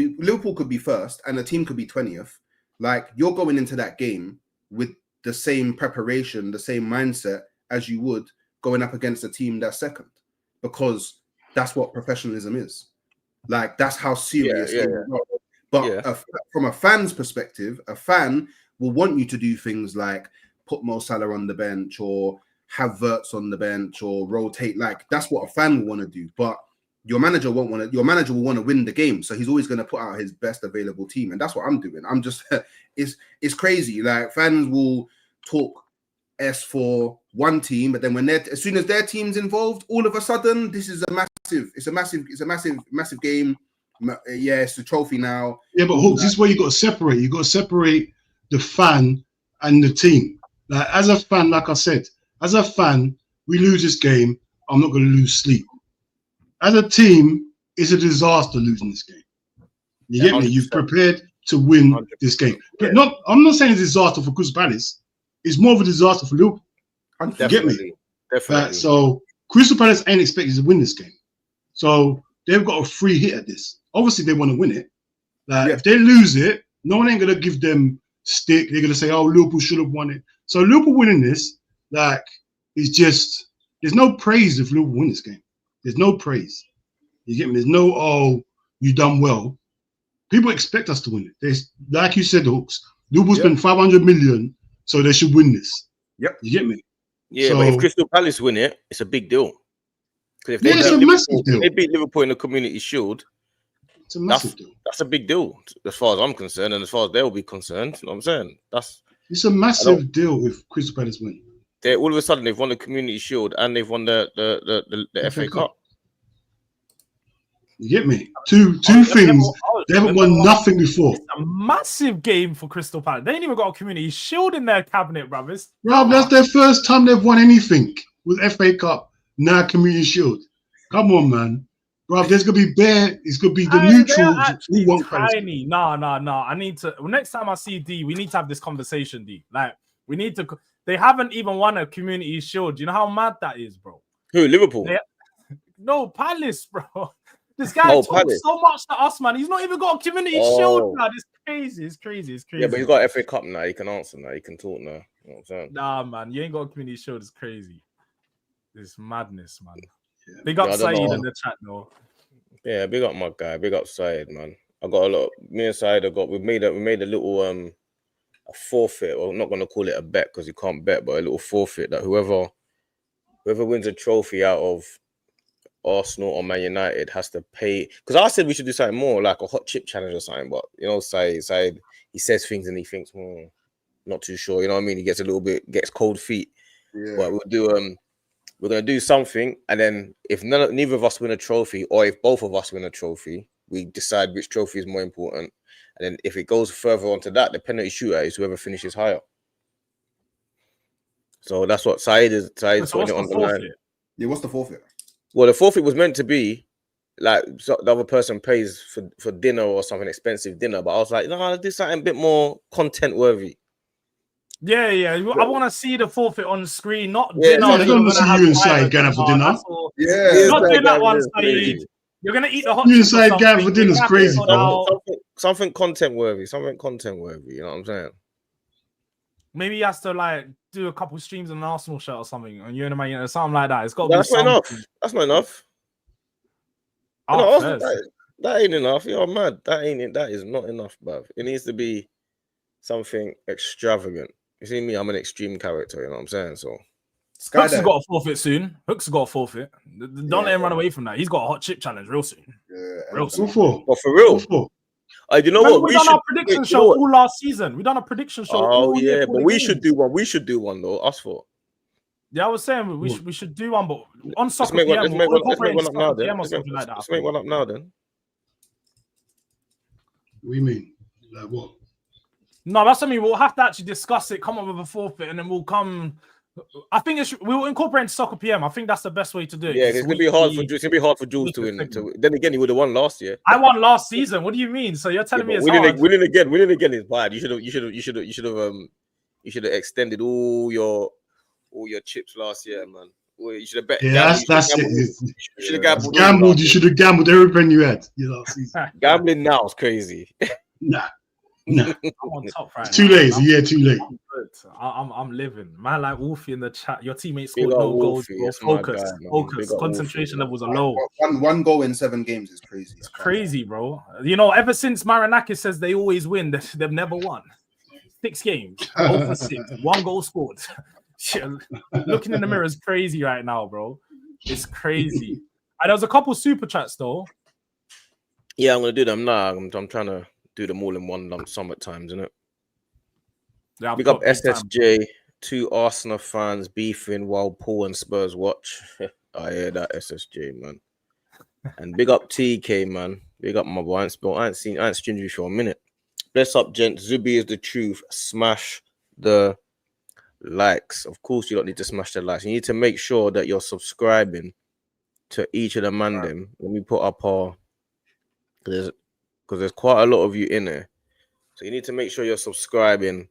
could be first, and the team could be 20th. Like you're going into that game with the same preparation, the same mindset as you would going up against a team that's second, because that's what professionalism is. Like that's how serious it is. But from a fan's perspective, a fan will want you to do things like put Mo Salah on the bench or have Wirtz on the bench or rotate. Like that's what a fan will want to do. But your manager won't want to. Your manager will want to win the game, so he's always going to put out his best available team, and that's what I'm doing. I'm just it's crazy. Like fans will talk S for one team, but then as soon as their team's involved, all of a sudden this is a massive game. Yeah, it's a trophy now. Yeah, but Hooks, this is where you got to separate. You got to separate the fan and the team. Like as a fan, like I said, as a fan, we lose this game, I'm not going to lose sleep. As a team, it's a disaster losing this game. You get me? You've prepared to win 100%. This game. But I'm not saying it's a disaster for Crystal Palace. It's more of a disaster for Liverpool. You get me? Definitely. So Crystal Palace ain't expected to win this game. So they've got a free hit at this. Obviously, they want to win it. If they lose it, no one ain't going to give them stick. They're going to say, oh, Liverpool should have won it. So Liverpool winning this, is just, there's no praise if Liverpool win this game. There's no praise. You get me? There's no, oh, you done well. People expect us to win it. There's, like you said, Hooks, Liverpool spent 500 million, so they should win this. Yep. You get me? Yeah, so, but if Crystal Palace win it, it's a big deal. Because if they it's a massive deal. They beat Liverpool in the Community Shield, it's a massive deal. That's a big deal as far as I'm concerned, and as far as they'll be concerned. You know what I'm saying? It's a massive deal if Crystal Palace win. They all of a sudden they've won the Community Shield and they've won the FA Cup. You get me? Two things. They haven't won nothing before. It's a massive game for Crystal Palace. They ain't even got a Community Shield in their cabinet, brothers. Rob, that's their first time they've won anything with FA Cup. Now Community Shield. Come on, man. Bro, there's gonna be it's gonna be the neutrals who won't tiny. Nah. I need to. Next time I see D, we need to have this conversation, D. Like, we need to. They haven't even won a Community Shield. You know how mad that is, bro? Who? Liverpool? No, Palace, bro. This guy talks so much to us, man. He's not even got a Community Shield now. It's crazy. It's crazy. Yeah, but he's got FA Cup now. He can answer now. He can talk now. You know what I'm saying? Nah, man. You ain't got a Community Shield. It's crazy. It's madness, man. Yeah. Big up Saeed in the chat, though. Yeah, big up my guy. Big up Saeed, man. I got a lot. Me and Saeed we made a little a forfeit. Well, I'm not gonna call it a bet because you can't bet, but a little forfeit that whoever wins a trophy out of Arsenal or Man United has to pay. Because I said we should do something more, like a hot chip challenge or something. But you know, Saeed, he says things and he thinks, not too sure. You know what I mean? He gets gets cold feet. Yeah. But we're gonna do something, and then if neither of us win a trophy, or if both of us win a trophy, we decide which trophy is more important. And then if it goes further onto that, the penalty shootout is whoever finishes higher. So that's what Saeed is. Saeed's putting it on the line. Yeah, what's the forfeit? Well, the forfeit was meant to be like the other person pays for dinner or something, expensive dinner. But I was like, no, I'll do something a bit more content worthy. Yeah. I want to see the forfeit on screen, not Yeah, dinner. I don't want to see you inside going for dinner. Yeah, Not doing that one, crazy. Saeed. You're gonna eat the hot. You inside going for dinner is crazy, bro. Something content worthy. Something content worthy. You know what I'm saying? Maybe he has to like do a couple streams on an Arsenal shirt or something, and you're in Man United, something like that. It's got to be That's not enough. That's not enough. Oh, No, that ain't enough. You're mad. That is not enough, bruv. It needs to be something extravagant. You see me? I'm an extreme character. You know what I'm saying? So Hooks has got a forfeit soon. Hooks has got a forfeit. Don't let him run away from that. He's got a hot chip challenge real soon. Yeah, real soon. But for real. You know what? We done our prediction show all last season. We done a prediction show. Oh yeah, but we should do one. We should do one though. Us for. Yeah, I was saying we should do one, but on soccer let's PM, make one up now. PM or something like that. Let's make one up now then. What do you mean? Like what? No, that's what I mean. We'll have to actually discuss it, come up with a forfeit, and then we'll come. I think we'll incorporate into soccer PM. I think that's the best way to do it. Yeah, it's gonna be hard for Jules to win. Then again, he would have won last year. I won last season. What do you mean? So you're telling me it's winning hard? Winning again is bad. You should have extended all your chips last year, man. You should have bet. Yeah, that's it. You should have gambled. You should have gambled every penny you had. Gambling now is crazy. Nah. I'm on top right too now. late. Yeah, too late. I'm good. I'm living. Man, like Wolfie in the chat. Your teammates scored no goals. Focus. Concentration levels are low. One goal in 7 games is crazy. It's crazy, bro. You know, ever since Marinakis says they always win, they've never won. 6 games, 0 for 6, 1 goal scored. Looking in the mirror is crazy right now, bro. It's crazy. And there was a couple super chats though. Yeah, I'm gonna do them now. I'm trying to do them all in one lump sum at times, innit? Yeah, big up SSJ, 2 Arsenal fans beefing while Paul and Spurs watch. I hear that, SSJ, man. And big up TK, man. Big up my boy. I ain't streamed you for a minute. Bless up, gents. Zubi is the truth. Smash the likes. Of course, you don't need to smash the likes. You need to make sure that you're subscribing to each of the mandem when we put up our. Because there's quite a lot of you in there. So you need to make sure you're subscribing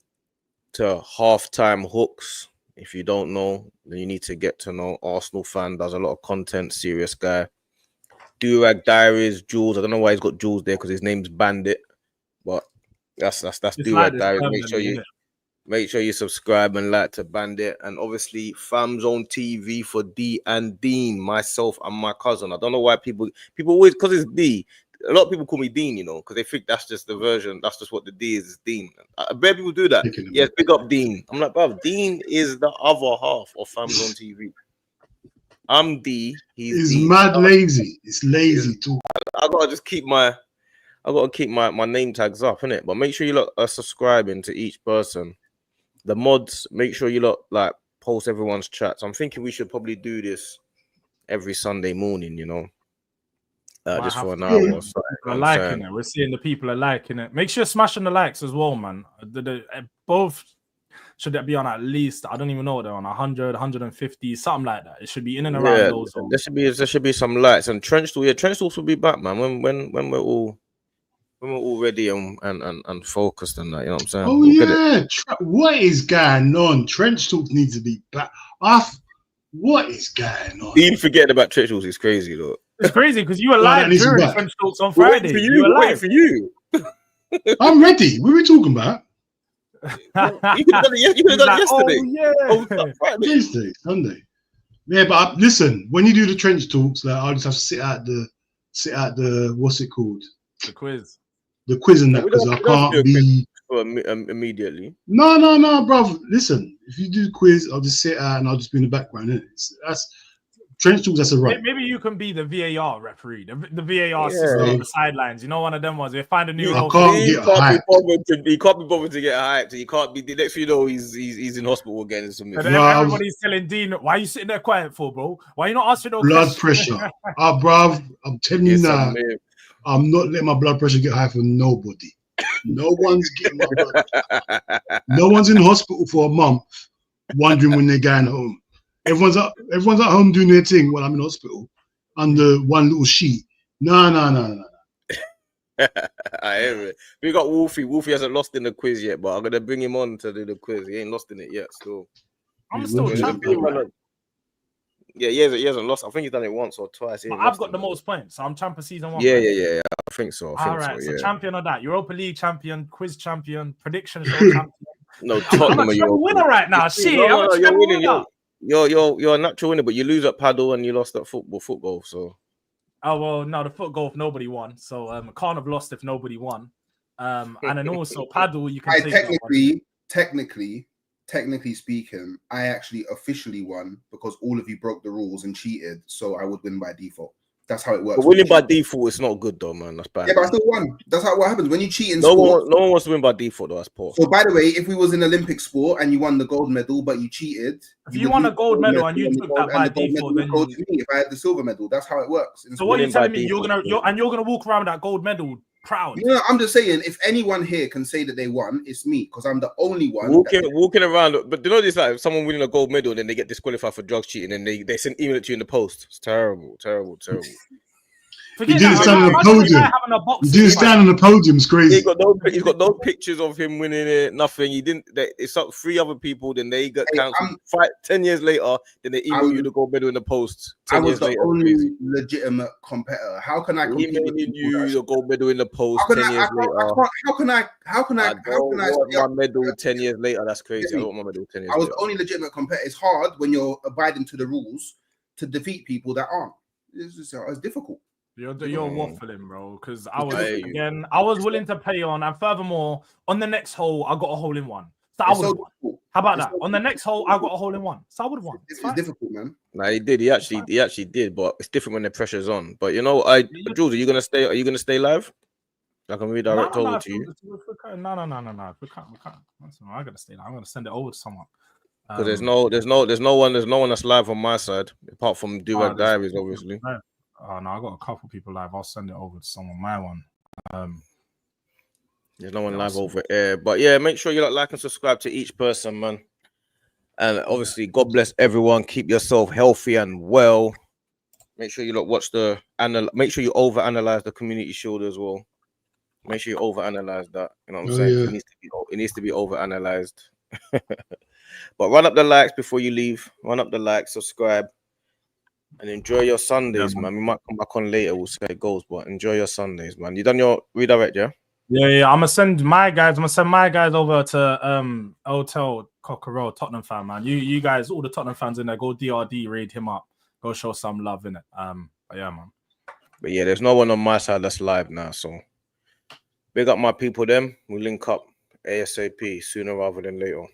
to Halftime Hooks. If you don't know, then you need to get to know. Arsenal fan, does a lot of content, serious guy. Durag Diaries, Jules. I don't know why he's got Jules there because his name's Bandit. But that's Durag Diaries. Make sure you subscribe and like to Bandit. And obviously FamZone TV for D and Dean, myself and my cousin. I don't know why people always, because it's D. A lot of people call me Dean, you know, because they think that's just the version. That's just what the D is Dean. I bet people do that. Yes, big up Dean. I'm like, bruv, Dean is the other half of FamZone TV. I'm D. He's mad lazy. It's lazy too. I gotta keep my name tags up, innit? But make sure you lot are subscribing to each person. The mods, make sure you lot like post everyone's chats. I'm thinking we should probably do this every Sunday morning, you know. Just for an hour or so. People are liking it. We're seeing the people are liking it. Make sure you're smashing the likes as well, man. Both should be on at least, I don't even know what they're on, 100, 150, something like that. It should be in and around those. There should be some likes. And Trench Talks will be back, man. When we're all ready and focused and that, you know what I'm saying? What is going on? Trench Talks needs to be back. What is going on? Even forgetting about Trench Talks is crazy, though. It's crazy because you were live during French Talks on Friday. Waiting for you. I'm ready. What are we talking about? You could have done it yesterday. Oh, yeah. Tuesday, Sunday. Yeah, but listen, when you do the Trench Talks, like I'll just have to sit out the what's it called? The quiz. The quiz and that, because I can't be immediately. No, bro. Listen, if you do the quiz, I'll just sit out and I'll just be in the background. That's Trench talks, that's a right. Maybe you can be the VAR referee, the VAR Yeah. system on the sidelines. You know, one of them ones. They find a new I role. can't He get can't be hyped. bothered to get hyped. He can't be. The next thing you know, he's in hospital again. And Something. then Bruv. everybody's telling Dean, "Why are you sitting there quiet for, bro? Why are you not answering no Blood questions?" pressure. Bruv, I'm telling you now, I'm not letting my blood pressure get high for nobody. No one's getting my blood pressure. No one's in hospital for a month wondering when they're going home. Everyone's at home doing their thing while I'm in hospital under one little sheet. No. I hear it. We got Wolfie. Wolfie hasn't lost in the quiz yet, but I'm gonna bring him on to do the quiz. He ain't lost in it yet, still. I'm still Yeah, champion. Right? Yeah, he hasn't lost. I think he's done it once or twice. I've got the most points, so I'm champion season 1. Yeah, right? yeah. I think so. All right, so yeah. champion of that, Europa League champion, quiz champion, prediction show champion. No, I'm Tottenham a are treble winner right now. Shit, No, I'm a you're treble winning. winner. You're a natural winner, but you lose at paddle and you lost at foot golf. So. Oh well, no, the foot golf nobody won, so can't have lost if nobody won. And then also paddle, you can technically speaking, I actually officially won because all of you broke the rules and cheated, so I would win by default. That's how it works. But winning by default is not good though, man. That's bad. Yeah, but I still won. That's what happens when you cheat in no sport. No one wants to win by default though. That's poor. So by the way, if we was in Olympic sport and you won the gold medal but you cheated, if you won a gold medal and you took that by default, then go to me. If I had the silver medal, that's how it works. So what are you telling me? You're gonna walk around with that gold medal proud? You know, I'm just saying, if anyone here can say that they won, it's me because I'm the only one walking around. But you know this, like someone winning a gold medal, then they get disqualified for drugs cheating, and they send email it to you in the post. It's terrible. Forget you didn't that. stand on the podium. You didn't stand on the podium. It's crazy. He's got no pictures of him winning it. Nothing. He didn't. It's up 3 other people. Then they got cancelled. 10 years later, then they email you the gold medal in the post. 10 years later, only legitimate competitor. How can I compete with you the gold medal in the post 10 years later? How can I? My medal 10 years later. That's crazy. I don't want my medal 10 years. I was the only legitimate competitor. It's hard when you're abiding to the rules to defeat people that aren't. It's difficult. You're waffling, bro. Because I was willing to pay on, and furthermore, on the next hole, I got a hole in one. So I would have won. How about that? On the next hole, I got a hole in one. So I would have won. It's difficult, man. Nah, he did. He actually did, but it's different when the pressure's on. But you know, Jules, are you gonna stay live? I can redirect over to you. No. We can't. I gotta stay live. I'm gonna send it over to someone. Because there's no one that's live on my side apart from Do Diaries, obviously. Oh no, I got a couple people live. I'll send it over to someone. My one. There's no one live over air, but yeah, make sure you like and subscribe to each person, man. And obviously, God bless everyone. Keep yourself healthy and well. Make sure you make sure you overanalyze the community shield as well. Make sure you overanalyze that. You know what I'm saying? Yeah. It needs to be overanalyzed. But run up the likes before you leave. Run up the likes, subscribe. And enjoy your Sundays, man. We might come back on later. We'll say it goes, but enjoy your Sundays, man. You done your redirect, yeah? Yeah. I'm gonna send my guys over to Hotel Cockerell, Tottenham fan, man. You guys, all the Tottenham fans in there, go DRD, raid him up, go show some love in it. But yeah, man. But yeah, there's no one on my side that's live now, so big up my people. Them we link up ASAP sooner rather than later.